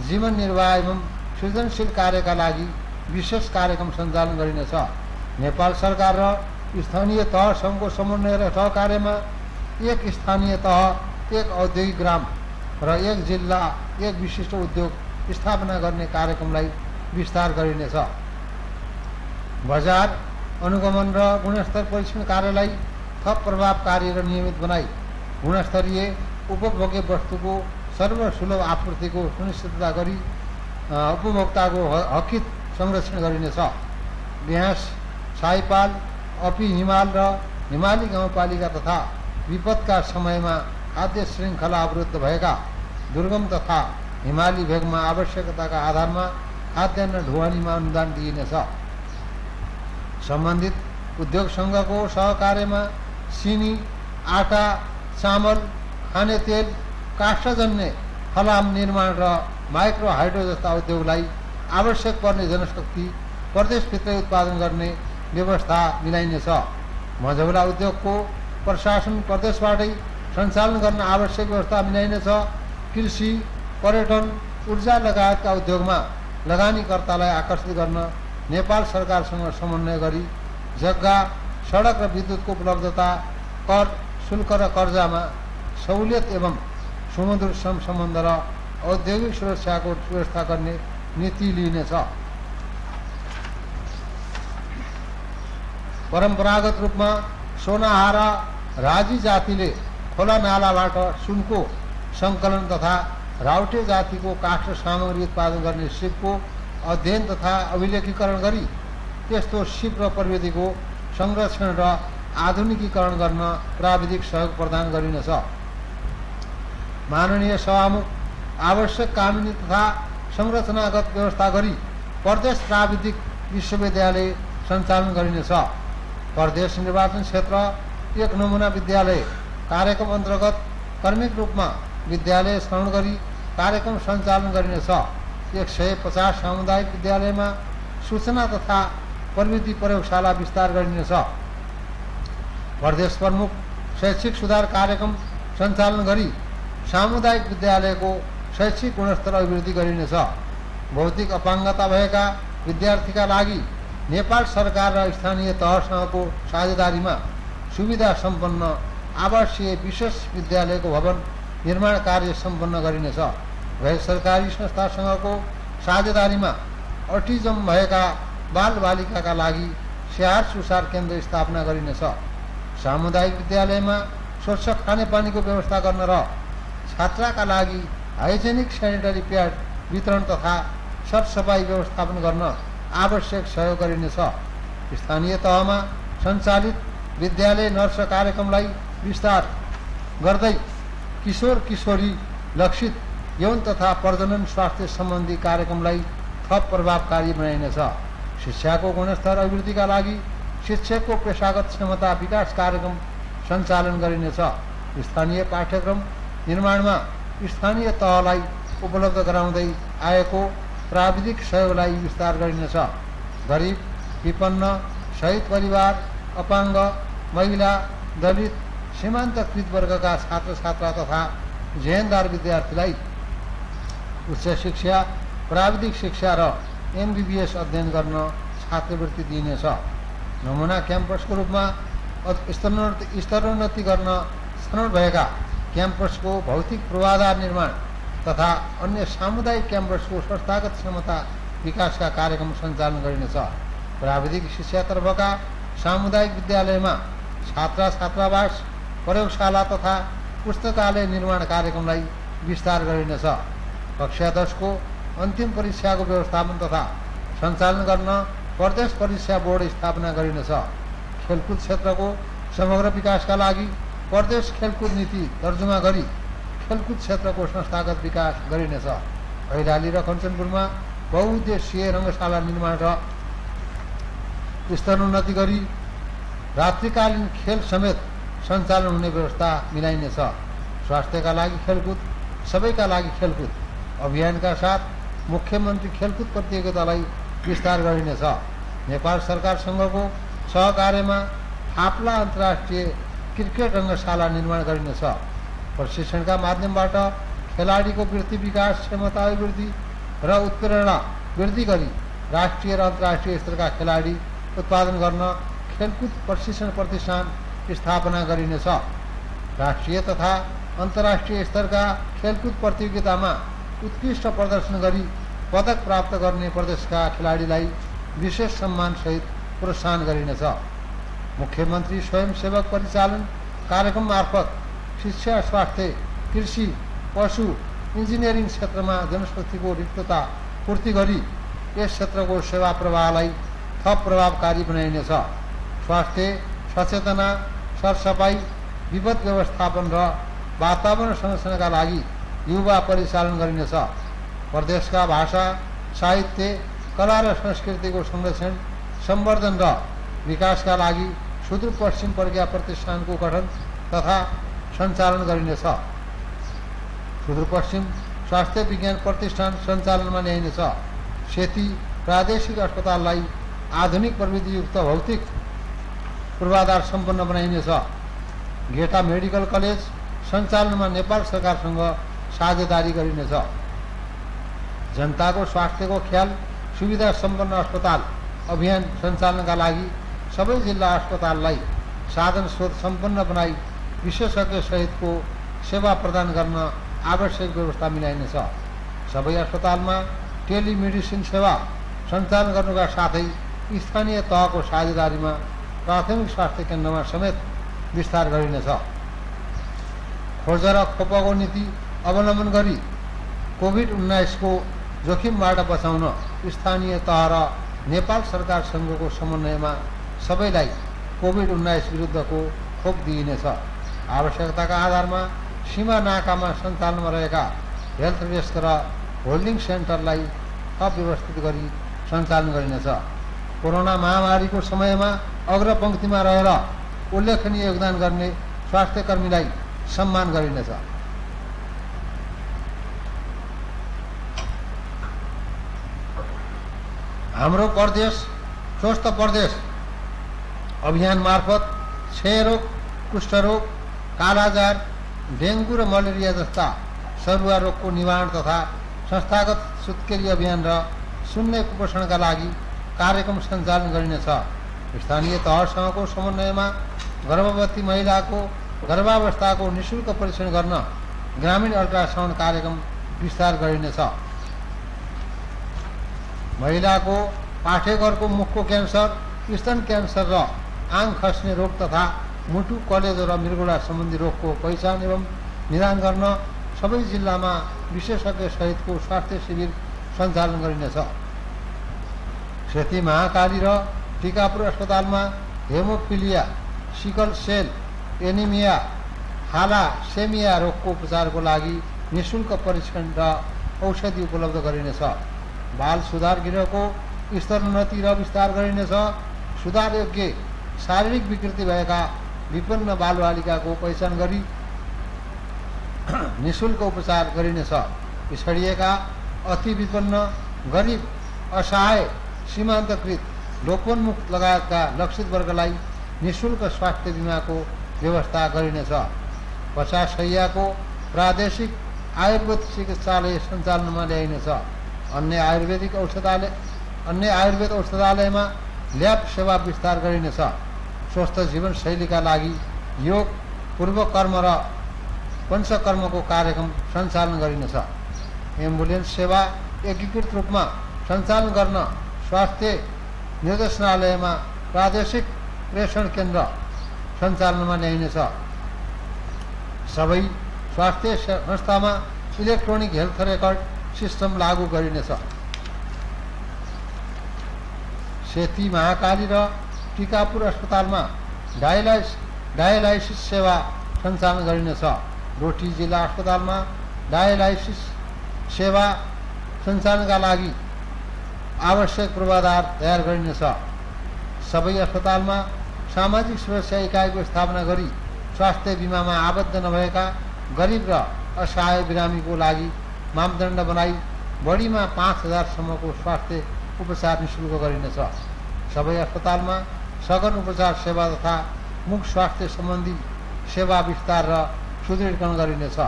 जीवन निर्वाह एवं सृजनशील कार्यका लागि विशेष कार्यक्रम सञ्चालन गरिनेछ। नेपाल सरकार र स्थानीय तहसँगको समन्वय र सहकार्यमा एक स्थानीय तह, एक औद्योगिक ग्राम र एक जिल्ला, एक विशिष्ट उद्योग स्थापना गर्ने कार्यक्रमलाई विस्तार गरिनेछ। बजार अनुगमन र गुणस्तर परीक्षण कार्यलाई थप प्रभावकारी र नियमित बनाई गुणस्तरीय उपभोग्य वस्तुको सर्वसुलभ आपूर्तिको सुनिश्चितता गरी उपभोक्ताको हकित संरक्षण गरिनेछ। ब्यास, साइपाल, अपी हिमाल र हिमाली गाउँपालिका तथा विपदका समयमा खाद्य श्रृङ्खला अवरुद्ध भएका दुर्गम तथा हिमाली भेगमा आवश्यकताका आधारमा खाद्यान्न ढुवानीमा अनुदान दिइनेछ। सम्बन्धित उद्योग सङ्घको सहकार्यमा सिनी, आटा, चामल, खाने तेल, काष्ठजन्य फलाम निर्माण र माइक्रो हाइड्रो जस्ता उद्योगलाई आवश्यक पर्ने जनशक्ति प्रदेशभित्रै उत्पादन गर्ने व्यवस्था मिलाइनेछ। मझौला उद्योगको प्रशासन प्रदेशबाटै सञ्चालन गर्न आवश्यक व्यवस्था मिलाइनेछ। कृषि, पर्यटन, ऊर्जा लगायतका उद्योगमा लगानीकर्तालाई आकर्षित गर्न नेपाल सरकारसँग समन्वय गरी जग्गा, सडक र विद्युतको उपलब्धता, कर, शुल्क र कर्जामा सहुलियत एवं सुमधुर सम्बन्ध र औद्योगिक सुरक्षाको व्यवस्था गर्ने नीति लिइनेछ। परम्परागत रूपमा सोनाहारा राजी जातिले खोला नालाबाट सुनको सङ्कलन तथा राउटे जातिको काठ र सामग्री उत्पादन गर्ने सिपको अध्ययन तथा अभिलेखीकरण गरी त्यस्तो सिप र प्रविधिको संरक्षण र आधुनिकीकरण गर्न प्राविधिक सहयोग प्रदान गरिनेछ। माननीय सभामुख आवश्यक कानुनी तथा संरचनागत व्यवस्था गरी प्रदेश प्राविधिक विश्वविद्यालय सञ्चालन गरिनेछ। प्रदेश निर्वाचन क्षेत्र एक नमुना विद्यालय कार्यक्रम अन्तर्गत क्रमिक रूपमा विद्यालय स्थापना गरी कार्यक्रम सञ्चालन गरिनेछ। 150 सामुदायिक विद्यालयमा सूचना तथा प्रविधि प्रयोगशाला विस्तार गरिनेछ। प्रदेश प्रमुख शैक्षिक सुधार कार्यक्रम सञ्चालन गरी सामुदायिक विद्यालयको शैक्षिक गुणस्तर अभिवृद्धि गरिनेछ। भौतिक अपाङ्गता भएका विद्यार्थीका लागि नेपाल सरकार र स्थानीय तहसँगको साझेदारीमा सुविधा सम्पन्न आवासीय विशेष विद्यालयको भवन निर्माण कार्य सम्पन्न गरिनेछ। गैर सरकारी संस्थासँगको साझेदारीमा अटिजम भएका बालबालिकाका लागि स्याहार सुसार केन्द्र स्थापना गरिनेछ। सामुदायिक विद्यालयमा स्वच्छ खानेपानीको व्यवस्था गर्न र छात्राका लागि हाइजेनिक सेनिटरी प्याड वितरण तथा सरसफाई व्यवस्थापन गर्न आवश्यक सहयोग गरिनेछ। स्थानीय तहमा सञ्चालित विद्यालय नर्स कार्यक्रमलाई विस्तार गर्दै किशोर किशोरी लक्षित यौन तथा प्रजनन स्वास्थ्य सम्बन्धी कार्यक्रमलाई थप प्रभावकारी बनाइनेछ। शिक्षाको गुणस्तर अभिवृद्धिका लागि शिक्षकको पेशागत क्षमता विकास कार्यक्रम सञ्चालन गरिनेछ। स्थानीय पाठ्यक्रम निर्माणमा स्थानीय तहलाई उपलब्ध गराउँदै आएको प्राविधिक सहयोगलाई विस्तार गरिनेछ। गरिब, विपन्न, शहीद परिवार, अपाङ्ग, महिला, दलित, सीमान्तकृत वर्गका छात्र छात्रा तथा जेहेन्दार विद्यार्थीलाई उच्च शिक्षा, प्राविधिक शिक्षा र MBBS अध्ययन गर्न छात्रवृत्ति दिइनेछ। नमुना क्याम्पसको रूपमा स्तरोन्नति गर्न छनौट भएका क्याम्पसको भौतिक पूर्वाधार निर्माण तथा अन्य सामुदायिक क्याम्पसको संस्थागत क्षमता विकासका कार्यक्रम सञ्चालन गरिनेछ। प्राविधिक शिक्षातर्फका सामुदायिक विद्यालयमा छात्र छात्रावास, प्रयोगशाला तथा पुस्तकालय निर्माण कार्यक्रमलाई विस्तार गरिनेछ। कक्षा 10 को अन्तिम परीक्षाको व्यवस्थापन तथा सञ्चालन गर्न प्रदेश परीक्षा बोर्ड स्थापना गरिनेछ। खेलकुद क्षेत्रको समग्र विकासका लागि प्रदेश खेलकुद नीति तर्जुमा गरी खेलकुद क्षेत्रको संस्थागत विकास गरिनेछ। कैलाली र कञ्चनपुरमा बहुउद्देश्यीय रङ्गशाला निर्माण र स्तरोन्नति गरी रात्रिकालीन खेल समेत सञ्चालन हुने व्यवस्था मिलाइनेछ। स्वास्थ्यका लागि खेलकुद, सबैका लागि खेलकुद अभियानका साथ मुख्यमन्त्री खेलकुद प्रतियोगितालाई विस्तार गरिनेछ। नेपाल सरकारसँगको सहकार्यमा थाप्ला अन्तर्राष्ट्रिय क्रिकेट रङ्गशाला निर्माण गरिनेछ। प्रशिक्षणका माध्यमबाट खेलाडीको वृत्ति विकास, क्षमता अभिवृद्धि र उत्प्रेरणा वृद्धि गरी राष्ट्रिय र अन्तर्राष्ट्रिय स्तरका खेलाडी उत्पादन गर्न खेलकुद प्रशिक्षण प्रतिष्ठान स्थापना गरिनेछ। राष्ट्रिय तथा अन्तर्राष्ट्रिय स्तरका खेलकुद प्रतियोगितामा उत्कृष्ट प्रदर्शन गरी पदक प्राप्त गर्ने प्रदेशका खेलाडीलाई विशेष सम्मानसहित प्रोत्साहन गरिनेछ। मुख्यमन्त्री स्वयंसेवक परिचालन कार्यक्रम मार्फत शिक्षा, स्वास्थ्य, कृषि, पशु, इन्जिनियरिङ क्षेत्रमा जनशक्तिको रिक्तता पूर्ति गरी यस क्षेत्रको सेवा प्रवाहलाई थप प्रभावकारी बनाइनेछ। स्वास्थ्य, सचेतना, सरसफाई, विपद व्यवस्थापन र वातावरण संरक्षणका लागि युवा परिचालन गरिनेछ। प्रदेशका भाषा, साहित्य, कला र संस्कृतिको संरक्षण, सम्वर्धन र विकासका लागि सुदूरपश्चिम प्रज्ञा प्रतिष्ठानको गठन तथा सञ्चालन गरिनेछ। सुदूरपश्चिम स्वास्थ्य विज्ञान प्रतिष्ठान सञ्चालनमा ल्याइनेछ। सेती प्रादेशिक अस्पताललाई आधुनिक प्रविधियुक्त भौतिक पूर्वाधार सम्पन्न बनाइनेछ। गेटा मेडिकल कलेज सञ्चालनमा नेपाल सरकारसँग साझेदारी गरिनेछ। जनताको स्वास्थ्यको ख्याल सुविधा सम्पन्न अस्पताल अभियान सञ्चालनका लागि सबै जिल्ला अस्पताललाई साधन स्रोत सम्पन्न बनाई विशेषज्ञ सहितको सेवा प्रदान गर्न आवश्यक व्यवस्था मिलाइनेछ। सबै अस्पतालमा टेलिमेडिसिन सेवा सञ्चालन गर्नुका साथै स्थानीय तहको साझेदारीमा प्राथमिक स्वास्थ्य केन्द्रमा समेत विस्तार गरिनेछ। खोज र खोपको नीति अवलम्बन गरी कोभिड-19 को जोखिमबाट बचाउन स्थानीय तह र नेपाल सरकारसँगको समन्वयमा सबैलाई कोभिड-19 विरुद्धको खोप दिइनेछ। आवश्यकताका आधारमा सीमा नाकामा सञ्चालनमा रहेका हेल्थ डेस्क र होल्डिङ सेन्टरलाई थप व्यवस्थित गरी सञ्चालन गरिनेछ। कोरोना महामारीको समयमा अग्रपङ्क्तिमा रहेर उल्लेखनीय योगदान गर्ने स्वास्थ्यकर्मीलाई सम्मान गरिनेछ। हाम्रो प्रदेश स्वस्थ प्रदेश अभियान मार्फत क्षयरोग, कुष्ठरोग, कालाजार, डेङ्गु र मलेरिया जस्ता सरुवा रोगको निवारण तथा संस्थागत सुत्केरी अभियान र शून्य कुपोषणका लागि कार्यक्रम सञ्चालन गरिनेछ। स्थानीय तहसँगको समन्वयमा गर्भवती महिलाको गर्भावस्थाको निःशुल्क परीक्षण गर्न ग्रामीण अल्ट्रासाउन्ड कार्यक्रम विस्तार गरिनेछ। महिलाको पाठेघरको मुखको क्यान्सर, स्तन क्यान्सर र आङ खस्ने रोग तथा मुटु, कलेजो र मृगुला सम्बन्धी रोगको पहिचान एवं निदान गर्न सबै जिल्लामा विशेषज्ञ सहितको स्वास्थ्य शिविर सञ्चालन गरिनेछ। सेती महाकाली र टिकापुर अस्पतालमा हेमोफिलिया, सिकल सेल एनिमिया, हालासेमिया रोगको उपचारको लागि निःशुल्क परीक्षण र औषधि उपलब्ध गरिनेछ। बाल सुधार गृहको स्तरोन्नति र विस्तार गरिनेछ। सुधारयोग्य शारीरिक विकृति भएका विपन्न बालबालिकाको पहिचान गरी निःशुल्क उपचार गरिनेछ। पिछडिएका, अति विपन्न, गरिब, असहाय, सीमान्तकृत, लोकोन्मुख लगायतका लक्षित वर्गलाई निःशुल्क स्वास्थ्य बिमाको व्यवस्था गरिनेछ। 50 शैय्याको प्रादेशिक आयुर्वेद चिकित्सालय सञ्चालनमा ल्याइनेछ। अन्य आयुर्वेद औषधालयमा ल्याब सेवा विस्तार गरिनेछ। स्वस्थ जीवनशैलीका लागि योग, पूर्वकर्म र पञ्चकर्मको कार्यक्रम सञ्चालन गरिनेछ। एम्बुलेन्स सेवा एकीकृत रूपमा सञ्चालन गर्न स्वास्थ्य निर्देशनालयमा प्रादेशिक प्रेषण केन्द्र सञ्चालनमा ल्याइनेछ। सबै स्वास्थ्य संस्थामा इलेक्ट्रोनिक हेल्थ रेकर्ड सिस्टम लागू गरिनेछ। सेती महाकाली र टिकापुर अस्पतालमा डायलाइसिस सेवा सञ्चालन गरिनेछ। डोटी जिल्ला अस्पतालमा डायलाइसिस सेवा सञ्चालनका लागि आवश्यक पूर्वाधार तयार गरिनेछ। सबै अस्पतालमा सामाजिक सुरक्षा इकाइको स्थापना गरी स्वास्थ्य बिमामा आबद्ध नभएका गरिब र असहाय बिरामीको लागि मापदण्ड बनाई बढीमा 5000 सम्मको स्वास्थ्य उपचार निःशुल्क गरिनेछ। सबै अस्पतालमा सघन उपचार सेवा तथा मुख स्वास्थ्य सम्बन्धी सेवा विस्तार र सुदृढीकरण गरिनेछ।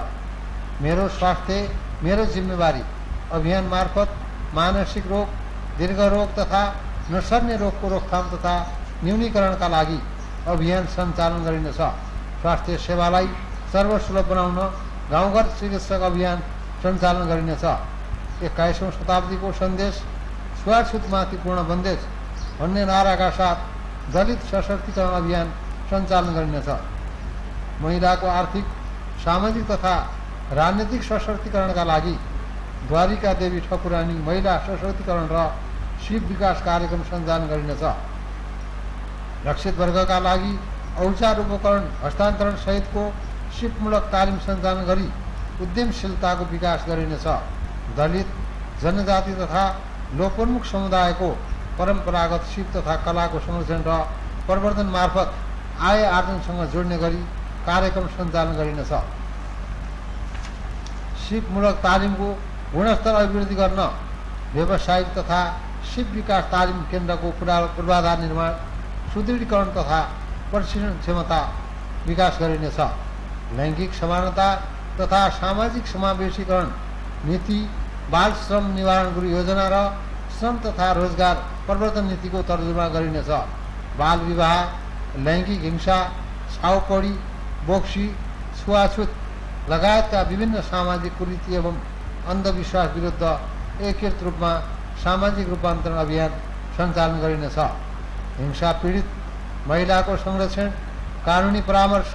मेरो स्वास्थ्य मेरो जिम्मेवारी अभियान मार्फत मानसिक रोग, दीर्घरोग तथा नसर्ने रोगको रोकथाम तथा न्यूनीकरणका लागि अभियान सञ्चालन गरिनेछ। स्वास्थ्य सेवालाई सर्वसुलभ बनाउन गाउँघर चिकित्सक अभियान सञ्चालन गरिनेछ। 21औं शताब्दीको सन्देश छुवाछुतमाथि पूर्ण बन्देज भन्ने नाराका साथ दलित सशक्तिकरण अभियान सञ्चालन गरिनेछ। महिलाको आर्थिक, सामाजिक तथा राजनीतिक सशक्तिकरणका लागि द्वारिका देवी ठकुरानी महिला सशक्तिकरण र शिव विकास कार्यक्रम सञ्चालन गरिनेछ। लक्षित वर्गका लागि औजार उपकरण हस्तान्तरण सहितको सिपमूलक तालिम सञ्चालन गरी उद्यमशीलताको विकास गरिनेछ। दलित, जनजाति तथा लोकोन्मुख समुदायको परम्परागत सिप तथा कलाको संरक्षण र प्रवर्धन मार्फत आय आर्जनसँग जोड्ने गरी कार्यक्रम सञ्चालन गरिनेछ। सिपमूलक तालिमको गुणस्तर अभिवृद्धि गर्न व्यावसायिक तथा सिप विकास तालिम केन्द्रको पूर्वाधार निर्माण, सुदृढीकरण तथा प्रशिक्षण क्षमता विकास गरिनेछ। लैङ्गिक समानता तथा सामाजिक समावेशीकरण नीति, बाल श्रम निवारण गृह योजना र श्रम तथा रोजगार प्रवर्तन नीतिको तर्जुमा गरिनेछ। बाल विवाह, लैङ्गिक हिंसा, छाउपडी, बोक्सी, छुवाछुत लगायतका विभिन्न सामाजिक कुरीति एवं अन्धविश्वास विरुद्ध एकीकृत रूपमा सामाजिक रूपान्तरण अभियान सञ्चालन गरिनेछ। हिंसा पीडित महिलाको संरक्षण, कानुनी परामर्श,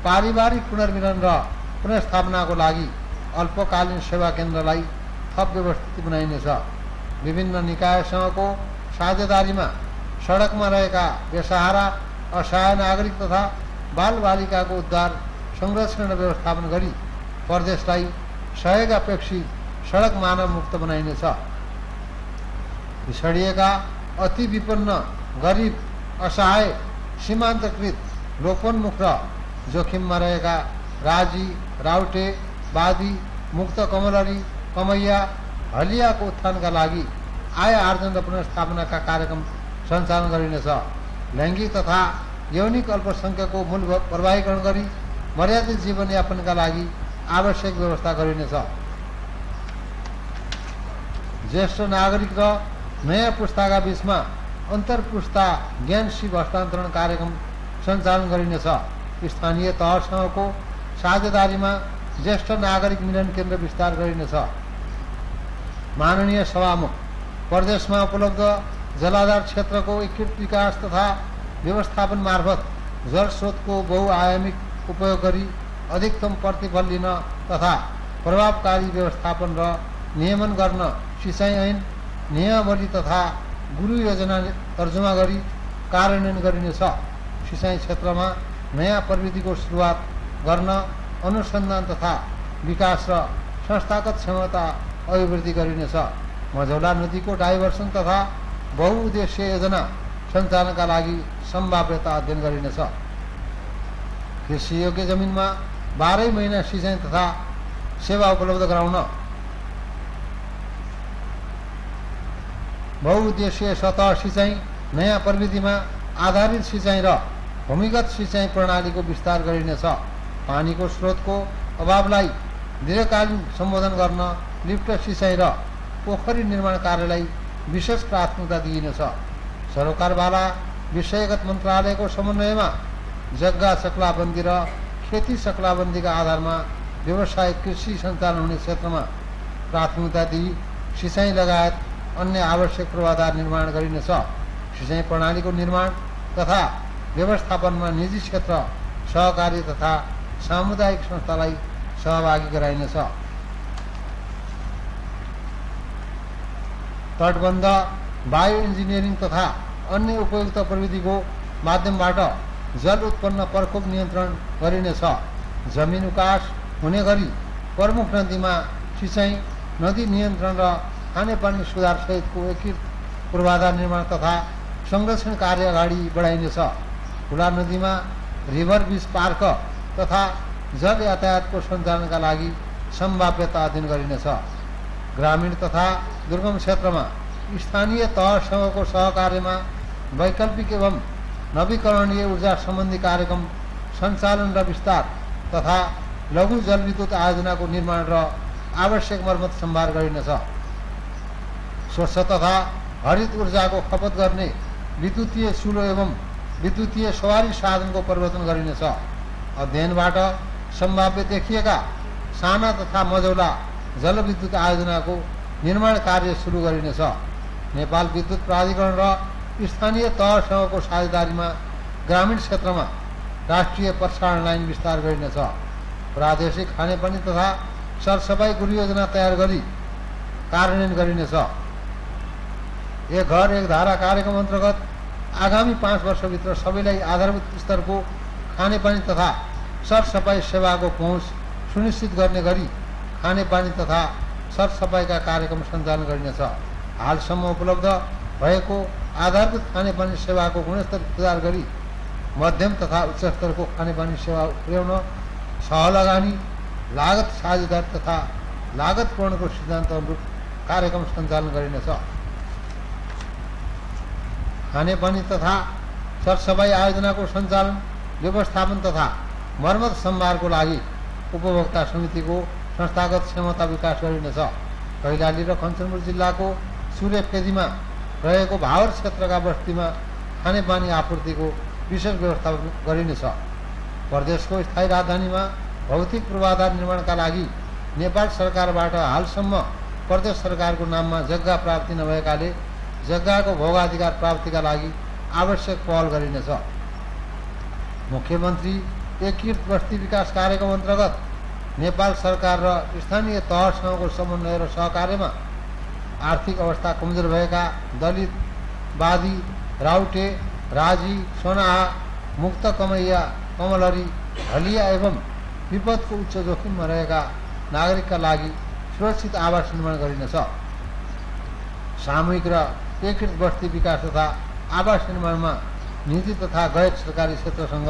पारिवारिक पुनर्मिलन र पुनर्स्थापनाको लागि अल्पकालीन सेवा केन्द्रलाई थप व्यवस्थित बनाइनेछ। विभिन्न निकायसँगको साझेदारीमा सडकमा रहेका बेसहारा, असहाय नागरिक तथा बालबालिकाको उद्धार, संरक्षण र व्यवस्थापन गरी प्रदेशलाई सहयोगापेक्षी सडक मानव मुक्त बनाइनेछ। पिछडिएका, अति विपन्न, गरिब, असहाय, सीमान्तकृत, लोकोन्मुख र जोखिममा रहेका राजी, राउटे, बादी, मुक्त कमलरी, कमैया, हलियाको उत्थानका लागि आय आर्जन र पुनर्स्थापनाका कार्यक्रम सञ्चालन गरिनेछ। लैङ्गिक तथा यौनिक अल्पसङ्ख्यकको मूल प्रवाहीकरण गरी मर्यादित जीवनयापनका लागि आवश्यक व्यवस्था गरिनेछ। ज्येष्ठ नागरिक र नयाँ पुस्ताका बीचमा अन्तर्पुस्ता ज्ञान सिप हस्तान्तरण कार्यक्रम सञ्चालन गरिनेछ। स्थानीय तहसँगको साझेदारीमा ज्येष्ठ नागरिक मिलन केन्द्र विस्तार गरिनेछ। माननीय सभामुख, प्रदेशमा उपलब्ध जलाधार क्षेत्रको एकीकृत विकास तथा व्यवस्थापन मार्फत जल स्रोतको बहुआयामिक उपयोग गरी अधिकतम प्रतिफल लिन तथा प्रभावकारी व्यवस्थापन र नियमन गर्न सिँचाइ ऐन, नियमावली तथा गुरु योजना तर्जुमा गरी कार्यान्वयन गरिनेछ। सिँचाइ क्षेत्रमा नयाँ प्रविधिको सुरुवात गर्न अनुसन्धान तथा विकास र संस्थागत क्षमता अभिवृद्धि गरिनेछ। मझौला नदीको डाइभर्सन तथा बहुउद्देश्य योजना सञ्चालनका लागि सम्भाव्यता अध्ययन गरिनेछ। कृषियोग्य जमिनमा 12 महिना सिँचाइ तथा सेवा उपलब्ध गराउन बहुउद्देश्य सतह सिँचाइ, नयाँ प्रविधिमा आधारित सिँचाइ र भूमिगत सिँचाइ प्रणालीको विस्तार गरिनेछ। पानीको स्रोतको अभावलाई दीर्घकालीन सम्बोधन गर्न लिफ्ट सिँचाइ र पोखरी निर्माण कार्यलाई विशेष प्राथमिकता दिइनेछ। सरोकारवाला विषयगत मन्त्रालयको समन्वयमा जग्गा सक्लाबन्दी र खेती सक्लाबन्दीका आधारमा व्यावसायिक कृषि सञ्चालन हुने क्षेत्रमा प्राथमिकता दिई सिँचाइ लगायत अन्य आवश्यक पूर्वाधार निर्माण गरिनेछ। सिँचाइ प्रणालीको निर्माण तथा व्यवस्थापनमा निजी क्षेत्र, सहकारी तथा सामुदायिक संस्थालाई सहभागी गराइनेछ। तटबन्ध, बायो इन्जिनियरिङ तथा अन्य उपयुक्त प्रविधिको माध्यमबाट जल उत्पन्न प्रकोप नियन्त्रण गरिनेछ। जमिन उकास हुने गरी प्रमुख नदीमा सिँचाइ, नदी नियन्त्रण र खानेपानी सुधार सहितको एकीकृत पूर्वाधार निर्माण तथा संरक्षण कार्य अगाडि बढाइनेछ। ठुला नदीमा रिभर बीच पार्क तथा जल यातायातको सञ्चालनका लागि सम्भाव्यता अध्ययन गरिनेछ। ग्रामीण तथा दुर्गम क्षेत्रमा स्थानीय तहसँगको सहकार्यमा वैकल्पिक एवं नवीकरणीय ऊर्जा सम्बन्धी कार्यक्रम सञ्चालन र विस्तार तथा लघु जलविद्युत आयोजनाको निर्माण र आवश्यक मर्मत सम्भार गरिनेछ। स्वच्छ तथा हरित ऊर्जाको खपत गर्ने विद्युतीय चुलो एवं विद्युतीय सवारी साधनको परिवर्तन गरिनेछ। अध्ययनबाट सम्भाव्य देखिएका साना तथा मझौला जलविद्युत आयोजनाको निर्माण कार्य सुरु गरिनेछ। नेपाल विद्युत प्राधिकरण र स्थानीय तहसँगको साझेदारीमा ग्रामीण क्षेत्रमा राष्ट्रिय प्रसारण लाइन विस्तार गरिनेछ। प्रादेशिक खानेपानी तथा सरसफाई गुरु योजना तयार गरी कार्यान्वयन गरिनेछ। एक घर एक धारा कार्यक्रम अन्तर्गत आगामी 5 वर्षभित्र सबैलाई आधारभूत स्तरको खानेपानी तथा सरसफाई सेवाको पहुँच सुनिश्चित गर्ने गरी खानेपानी तथा सरसफाइका कार्यक्रम सञ्चालन गरिनेछ। हालसम्म उपलब्ध भएको आधारभूत खानेपानी सेवाको गुणस्तर सुधार गरी मध्यम तथा उच्च स्तरको खानेपानी सेवा पुर्याउन सहलगानी, लागत साझेदारी तथा लागत पूर्णको सिद्धान्त अनुरूप कार्यक्रम सञ्चालन गरिनेछ। खानेपानी तथा सरसफाई आयोजनाको सञ्चालन, व्यवस्थापन तथा मर्मत सम्भारको लागि उपभोक्ता समितिको संस्थागत क्षमता विकास गरिनेछ। कैलाली र कञ्चनपुर जिल्लाको सूर्यफेदीमा रहेको भावर क्षेत्रका बस्तीमा खानेपानी आपूर्तिको विशेष व्यवस्थापन गरिनेछ। प्रदेशको स्थायी राजधानीमा भौतिक पूर्वाधार निर्माणका लागि नेपाल सरकारबाट हालसम्म प्रदेश सरकारको नाममा जग्गा प्राप्ति नभएकाले जग्गाको भोगाधिकार प्राप्तिका लागि आवश्यक पहल गरिनेछ। मुख्यमन्त्री एकीकृत बस्ती विकास कार्यक्रम अन्तर्गत नेपाल सरकार र स्थानीय तहसँगको समन्वय र सहकार्यमा आर्थिक अवस्था कमजोर भएका दलित, बादी, राउटे, राजी, सोनाहा, मुक्त कमैया, कमलरी, हलिया एवं विपदको उच्च जोखिममा रहेका नागरिकका लागि सुरक्षित आवास निर्माण गरिनेछ। सामूहिक र एकीकृत बस्ती विकास तथा आवास निर्माणमा निजी तथा गैर सरकारी क्षेत्रसँग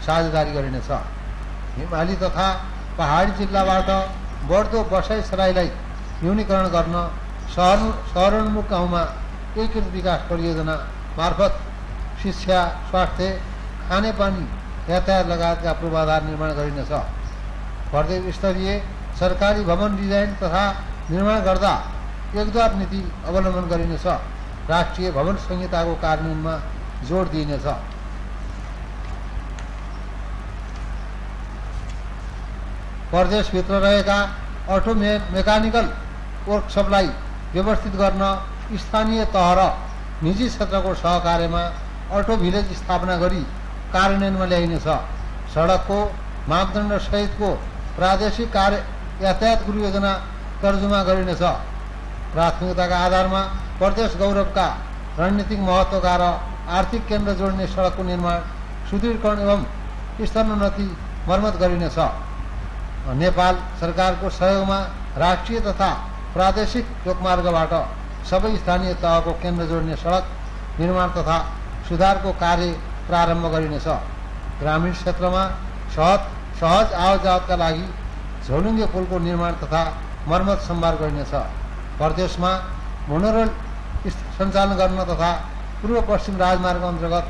साझेदारी गरिनेछ। हिमाली तथा पहाडी जिल्लाबाट बढ्दो बसाइसराईलाई न्यूनीकरण गर्न शहरोन्मुख गाउँमा एकीकृत विकास परियोजना मार्फत शिक्षा, स्वास्थ्य, खानेपानी, यातायात लगायतका पूर्वाधार निर्माण गरिनेछ। प्रदेश स्तरीय सरकारी भवन डिजाइन तथा निर्माण गर्दा एकद्वार नीति अवलम्बन गरिनेछ। राष्ट्रिय भवन संहिताको कार्यान्वयनमा जोड दिइनेछ। प्रदेशभित्र रहेका अटो मेकानिकल वर्कसपलाई व्यवस्थित गर्न स्थानीय तह र निजी क्षेत्रको सहकार्यमा अटो भिलेज स्थापना गरी कार्यान्वयनमा ल्याइनेछ। सडकको मापदण्ड सहितको प्रादेशिक कार्य यातायात गुरुयोजना तर्जुमा गरिनेछ। प्राथमिकताका आधारमा प्रदेश गौरवका रणनीतिक महत्त्वका र आर्थिक केन्द्र जोड्ने सडकको निर्माण, सुदृढीकरण एवं स्तरोन्नति मर्मत गरिनेछ। नेपाल सरकारको सहयोगमा राष्ट्रिय तथा प्रादेशिक लोकमार्गबाट सबै स्थानीय तहको केन्द्र जोड्ने सडक निर्माण तथा सुधारको कार्य प्रारम्भ गरिनेछ। ग्रामीण क्षेत्रमा सहज आवाजावतका लागि झोलुङ्गे पुलको निर्माण तथा मर्मत सम्भार गरिनेछ। प्रदेशमा मोनोरेल सञ्चालन गर्न तथा पूर्व पश्चिम राजमार्ग अन्तर्गत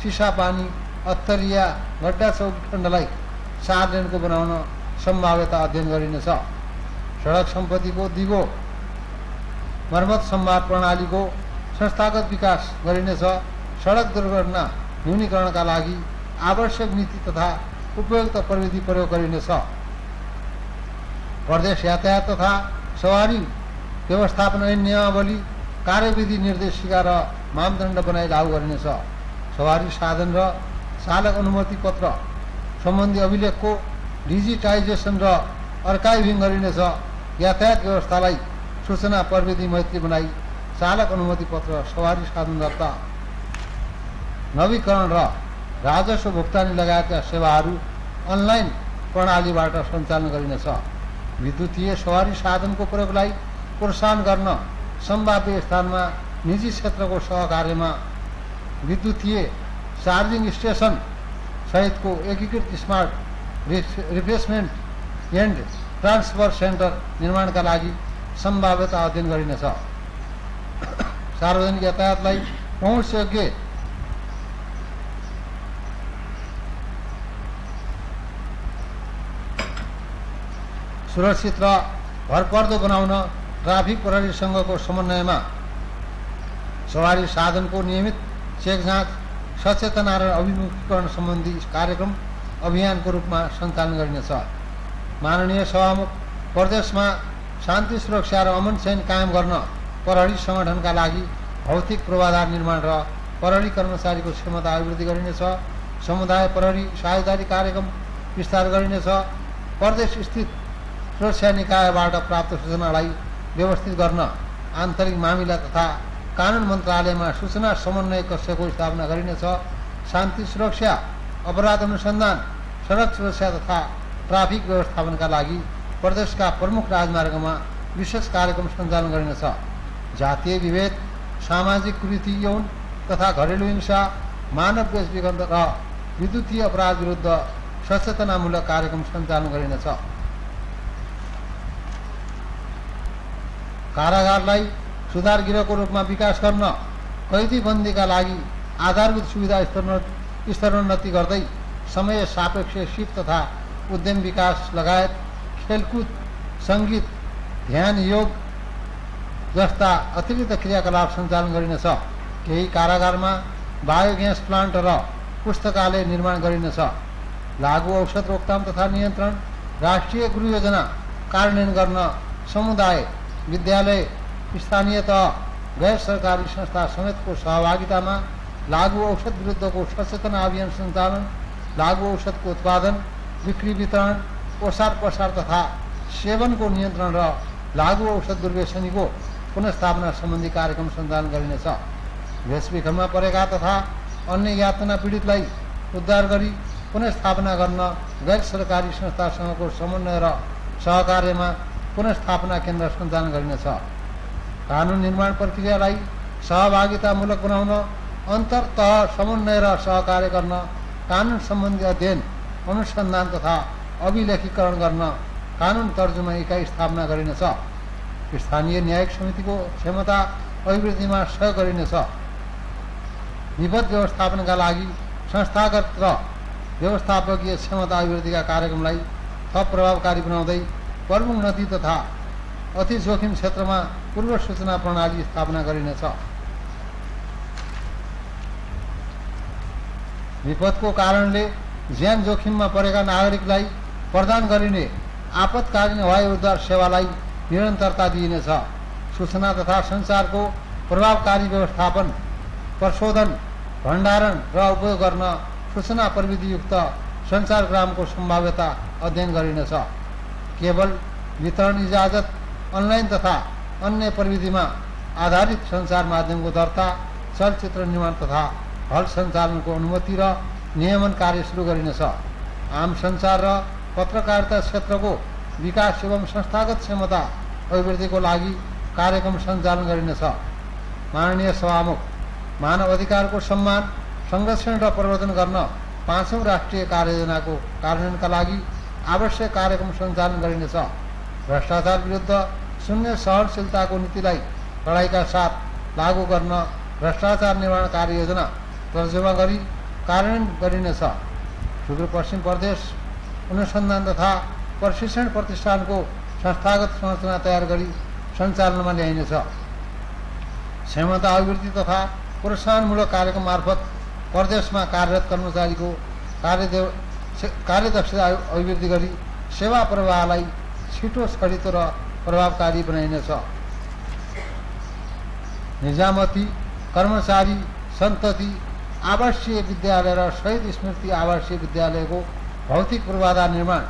चिसापानी, अत्तरिया, गड्डा चौकी खण्डलाई 4 लेनको बनाउन सम्भाव्यता अध्ययन गरिनेछ। सडक सम्पत्तिको दिगो मर्मत सम्भार प्रणालीको संस्थागत विकास गरिनेछ। सडक दुर्घटना न्यूनीकरणका लागि आवश्यक नीति तथा उपयुक्त प्रविधि प्रयोग गरिनेछ। प्रदेश यातायात तथा सवारी व्यवस्थापन ऐन नियमावली, कार्यविधि निर्देशिका र मापदण्ड बनाई लागू गरिनेछ। सवारी साधन र चालक अनुमति पत्र सम्बन्धी अभिलेखको डिजिटाइजेसन र अर्काइभिङ गरिनेछ। यातायात व्यवस्थालाई सूचना प्रविधि मैत्री बनाई चालक अनुमति पत्र, सवारी साधन दर्ता, नवीकरण र राजस्व भुक्तानी लगायतका सेवाहरू अनलाइन प्रणालीबाट सञ्चालन गरिनेछ। विद्युतीय सवारी साधनको प्रयोगलाई प्रोत्साहन गर्न सम्भाव्य स्थानमा निजी क्षेत्रको सहकार्यमा विद्युतीय चार्जिङ स्टेसन सहितको एकीकृत smart refreshment and transfer centre निर्माणका लागि सम्भाव्यता अध्ययन गरिनेछ। सार्वजनिक यातायातलाई पहुँचयोग्य सुरक्षित र भरपर्दो बनाउन ट्राफिक प्रहरीसँगको समन्वयमा सवारी साधनको नियमित चेक जाँच, सचेतना र अभिमुखीकरण सम्बन्धी कार्यक्रम अभियानको रूपमा सञ्चालन गरिनेछ। माननीय सभामुख, प्रदेशमा शान्ति, सुरक्षा र अमन चैन कायम गर्न प्रहरी संगठनका लागि भौतिक पूर्वाधार निर्माण र प्रहरी कर्मचारीको क्षमता अभिवृद्धि गरिनेछ। समुदाय प्रहरी साझेदारी कार्यक्रम विस्तार गरिनेछ। प्रदेश स्थित सुरक्षा निकायबाट प्राप्त सूचनालाई व्यवस्थित गर्न आन्तरिक मामिला तथा कानुन मन्त्रालयमा सूचना समन्वय कक्षको स्थापना गरिनेछ। शान्ति, सुरक्षा, अपराध अनुसन्धान, सडक सुरक्षा तथा ट्राफिक व्यवस्थापनका लागि प्रदेशका प्रमुख राजमार्गमा विशेष कार्यक्रम सञ्चालन गरिनेछ। जातीय विभेद, सामाजिक कुरीति, यौन तथा घरेलु हिंसा, मानव बेचबिखन र विद्युतीय अपराध विरुद्ध सचेतनामूलक कार्यक्रम सञ्चालन गरिनेछ। कारागारलाई सुधार गृहको रूपमा विकास गर्न, कैदी बन्दीका लागि आधारभूत सुविधा स्तरोन्नति गर्दै समय सापेक्ष सिप तथा उद्यम विकास लगायत खेलकुद, सङ्गीत, ध्यान, योग, जस्ता अतिरिक्त क्रियाकलाप सञ्चालन गरिनेछ। केही कारागारमा बायोग्यास प्लान्ट र पुस्तकालय निर्माण गरिनेछ। लागू औषध रोकथाम तथा नियन्त्रण राष्ट्रिय गृह योजना कार्यान्वयन गर्न समुदाय, विद्यालय, स्थानीय तह, गैर सरकारी संस्था समेतको सहभागितामा लागू औषध विरुद्धको सचेतना अभियान सञ्चालन, लागू औषधको उत्पादन, बिक्री, वितरण, ओसार पसार तथा सेवनको नियन्त्रण र लागू औषध दुर्व्यसनीको पुनर्स्थापना सम्बन्धी कार्यक्रम सञ्चालन गरिनेछ। भेषविखनमा परेका तथा अन्य यातना पीडितलाई उद्धार गरी पुनर्स्थापना गर्न गैर सरकारी संस्थासँगको समन्वय र सहकार्यमा पुनर्स्थापना केन्द्र सञ्चालन गरिनेछ। कानुन निर्माण प्रक्रियालाई सहभागितामूलक बनाउन अन्तर तह समन्वय र सहकार्य गर्न कानुन सम्बन्धी अध्ययन, अनुसन्धान तथा अभिलेखीकरण गर्न कानुन तर्जुमा इकाइ स्थापना गरिनेछ। स्थानीय न्यायिक समितिको क्षमता अभिवृद्धिमा सहयोग गरिनेछ। विपद व्यवस्थापनका लागि संस्थागत र व्यवस्थापकीय क्षमता अभिवृद्धिका कार्यक्रमलाई थप प्रभावकारी बनाउँदै प्रमुख नदी तथा अति जोखिम क्षेत्रमा पूर्व सूचना प्रणाली स्थापना गरिनेछ। विपदको कारणले ज्यान जोखिममा परेका नागरिकलाई प्रदान गरिने आपतकालीन हवाई उद्धार सेवालाई निरन्तरता दिइनेछ। सूचना तथा सञ्चारको प्रभावकारी व्यवस्थापन, प्रशोधन, भण्डारण र उपयोग गर्न सूचना प्रविधियुक्त सञ्चारग्रामको सम्भाव्यता अध्ययन गरिनेछ। केवल वितरण इजाजत, अनलाइन तथा अन्य प्रविधिमा आधारित सञ्चार माध्यमको दर्ता, चलचित्र निर्माण तथा हल सञ्चालनको अनुमति र नियमन कार्य सुरु गरिनेछ। आम सञ्चार र पत्रकारिता क्षेत्रको विकास एवं संस्थागत क्षमता अभिवृद्धिको लागि कार्यक्रम सञ्चालन गरिनेछ। माननीय सभामुख, मानव अधिकारको सम्मान, संरक्षण र प्रवर्धन गर्न 5औं राष्ट्रिय कार्ययोजनाको कार्यान्वयनका लागि आवश्यक कार्यक्रम सञ्चालन गरिनेछ। भ्रष्टाचार विरुद्ध शून्य सहनशीलताको नीतिलाई कडाइका साथ लागू गर्न भ्रष्टाचार निवारण कार्ययोजना तर्जुमा गरी कार्यान्वयन गरिनेछ। सुदूरपश्चिम प्रदेश अनुसन्धान तथा प्रशिक्षण प्रतिष्ठानको संस्थागत संरचना तयार गरी सञ्चालनमा ल्याइनेछ। क्षमता अभिवृद्धि तथा प्रोत्साहनमूलक कार्यक्रम मार्फत प्रदेशमा कार्यरत कर्मचारीको कार्यदक्षता अभिवृद्धि गरी सेवा प्रवाहलाई छिटो, छरितो र प्रभावकारी बनाइनेछ। निजामती कर्मचारी सन्तति आवासीय विद्यालय र शहीद स्मृति आवासीय विद्यालयको भौतिक पूर्वाधार निर्माण,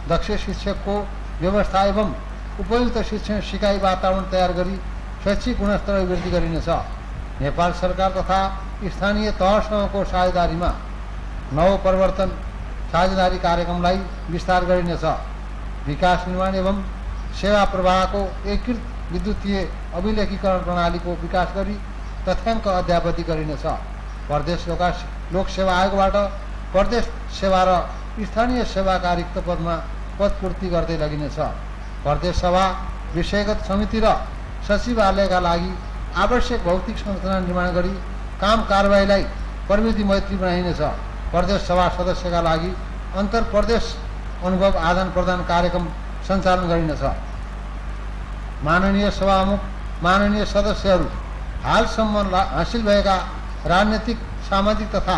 दक्ष शिक्षकको व्यवस्था एवं उपयुक्त शिक्षण सिकाइ वातावरण तयार गरी शैक्षिक गुणस्तर अभिवृद्धि गरिनेछ। नेपाल सरकार तथा स्थानीय तहसँगको साझेदारीमा नवप्रवर्तन साझेदारी कार्यक्रमलाई विस्तार गरिनेछ। विकास निर्माण एवं सेवा प्रवाहको एकीकृत विद्युतीय अभिलेखीकरण प्रणालीको विकास गरी तथ्याङ्क अध्यापति गरिनेछ। प्रदेश लोकसेवा आयोगबाट प्रदेश सेवा र स्थानीय सेवाका रिक्त पदमा पदपूर्ति गर्दै लगिनेछ। प्रदेश सभा विषयगत समिति र सचिवालयका लागि आवश्यक भौतिक संरचना निर्माण गरी काम कारबाहीलाई प्रविधि मैत्री बनाइनेछ। प्रदेश सभा सदस्यका लागि अन्तर प्रदेश अनुभव आदान प्रदान कार्यक्रम सञ्चालन गरिनेछ। माननीय सभामुख, माननीय सदस्यहरू, हालसम्म हासिल भएका राजनीतिक, सामाजिक तथा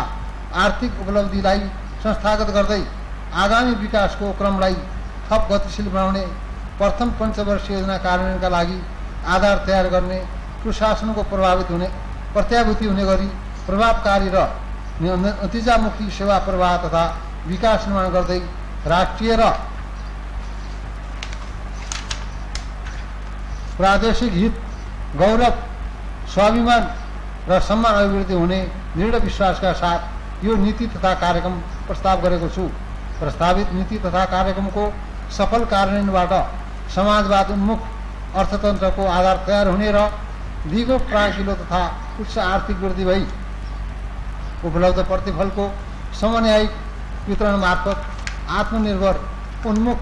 आर्थिक उपलब्धिलाई संस्थागत गर्दै आगामी विकासको क्रमलाई थप गतिशील बनाउने, प्रथम पञ्चवर्षीय योजना कार्यान्वयनका लागि आधार तयार गर्ने, सुशासनको प्रत्याभूति हुने गरी प्रभावकारी र नतिजामुखी सेवा प्रवाह तथा विकास निर्माण गर्दै राष्ट्रिय र प्रादेशिक हित, गौरव, स्वाभिमान र सम्मान अभिवृद्धि हुने दृढ विश्वासका साथ यो नीति तथा कार्यक्रम प्रस्ताव गरेको छु। प्रस्तावित नीति तथा कार्यक्रमको सफल कार्यान्वयनबाट समाजवाद उन्मुख अर्थतन्त्रको आधार तयार हुने र दिगो प्राकिलो तथा उच्च आर्थिक वृद्धि भई उपलब्ध प्रतिफलको समन्वयिक वितरण मार्फत आत्मनिर्भर उन्मुख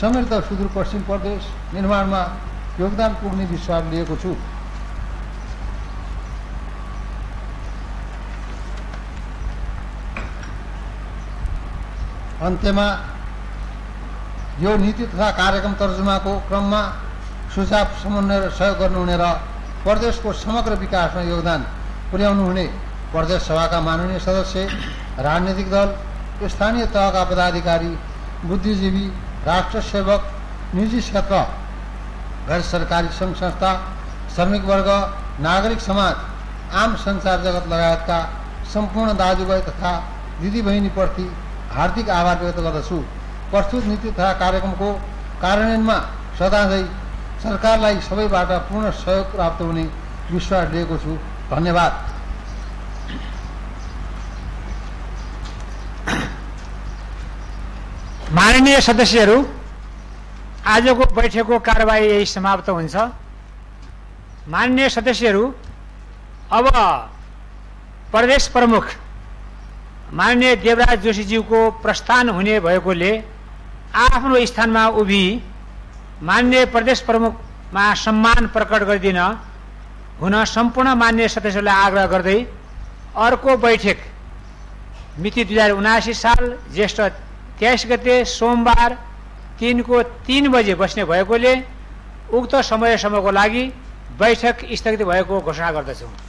समृद्ध सुदूरपश्चिम प्रदेश निर्माणमा योगदान पुग्ने विश्वास लिएको छु। अन्त्यमा यो नीति तथा कार्यक्रम तर्जुमाको क्रममा सुझाव समन्वय र सहयोग गर्नुहुने र प्रदेशको समग्र विकासमा योगदान पुर्याउनुहुने प्रदेश सभाका माननीय सदस्य, राजनीतिक दल, स्थानीय तहका पदाधिकारी, बुद्धिजीवी, राष्ट्र सेवक, निजी क्षेत्र, गैर सरकारी सङ्घ संस्था, श्रमिक वर्ग, नागरिक समाज, आम सञ्चार जगत लगायतका सम्पूर्ण दाजुभाइ तथा दिदीबहिनीप्रति हार्दिक आभार व्यक्त गर्दछु। प्रस्तुत नीति तथा कार्यक्रमको कार्यान्वयनमा सदाझै सरकारलाई सबैबाट पूर्ण सहयोग प्राप्त हुने विश्वास लिएको छु। धन्यवाद। माननीय सदस्यहरू, आजको बैठकको कारबाही यही समाप्त हुन्छ। माननीय सदस्यहरू, अब प्रदेश प्रमुख माननीय देवराज जोशीज्यूको प्रस्थान हुने भएकोले आफ्नो स्थानमा उभि माननीय प्रदेश प्रमुखमा सम्मान प्रकट गरिदिन हुन सम्पूर्ण माननीय सदस्यहरूलाई आग्रह गर्दै अर्को बैठक मिति 2079 साल ज्येष्ठ 23 गते सोमबार 3 को 3 बजे बस्ने भएकोले उक्त समयसम्मको लागि बैठक स्थगित भएको घोषणा गर्दछु।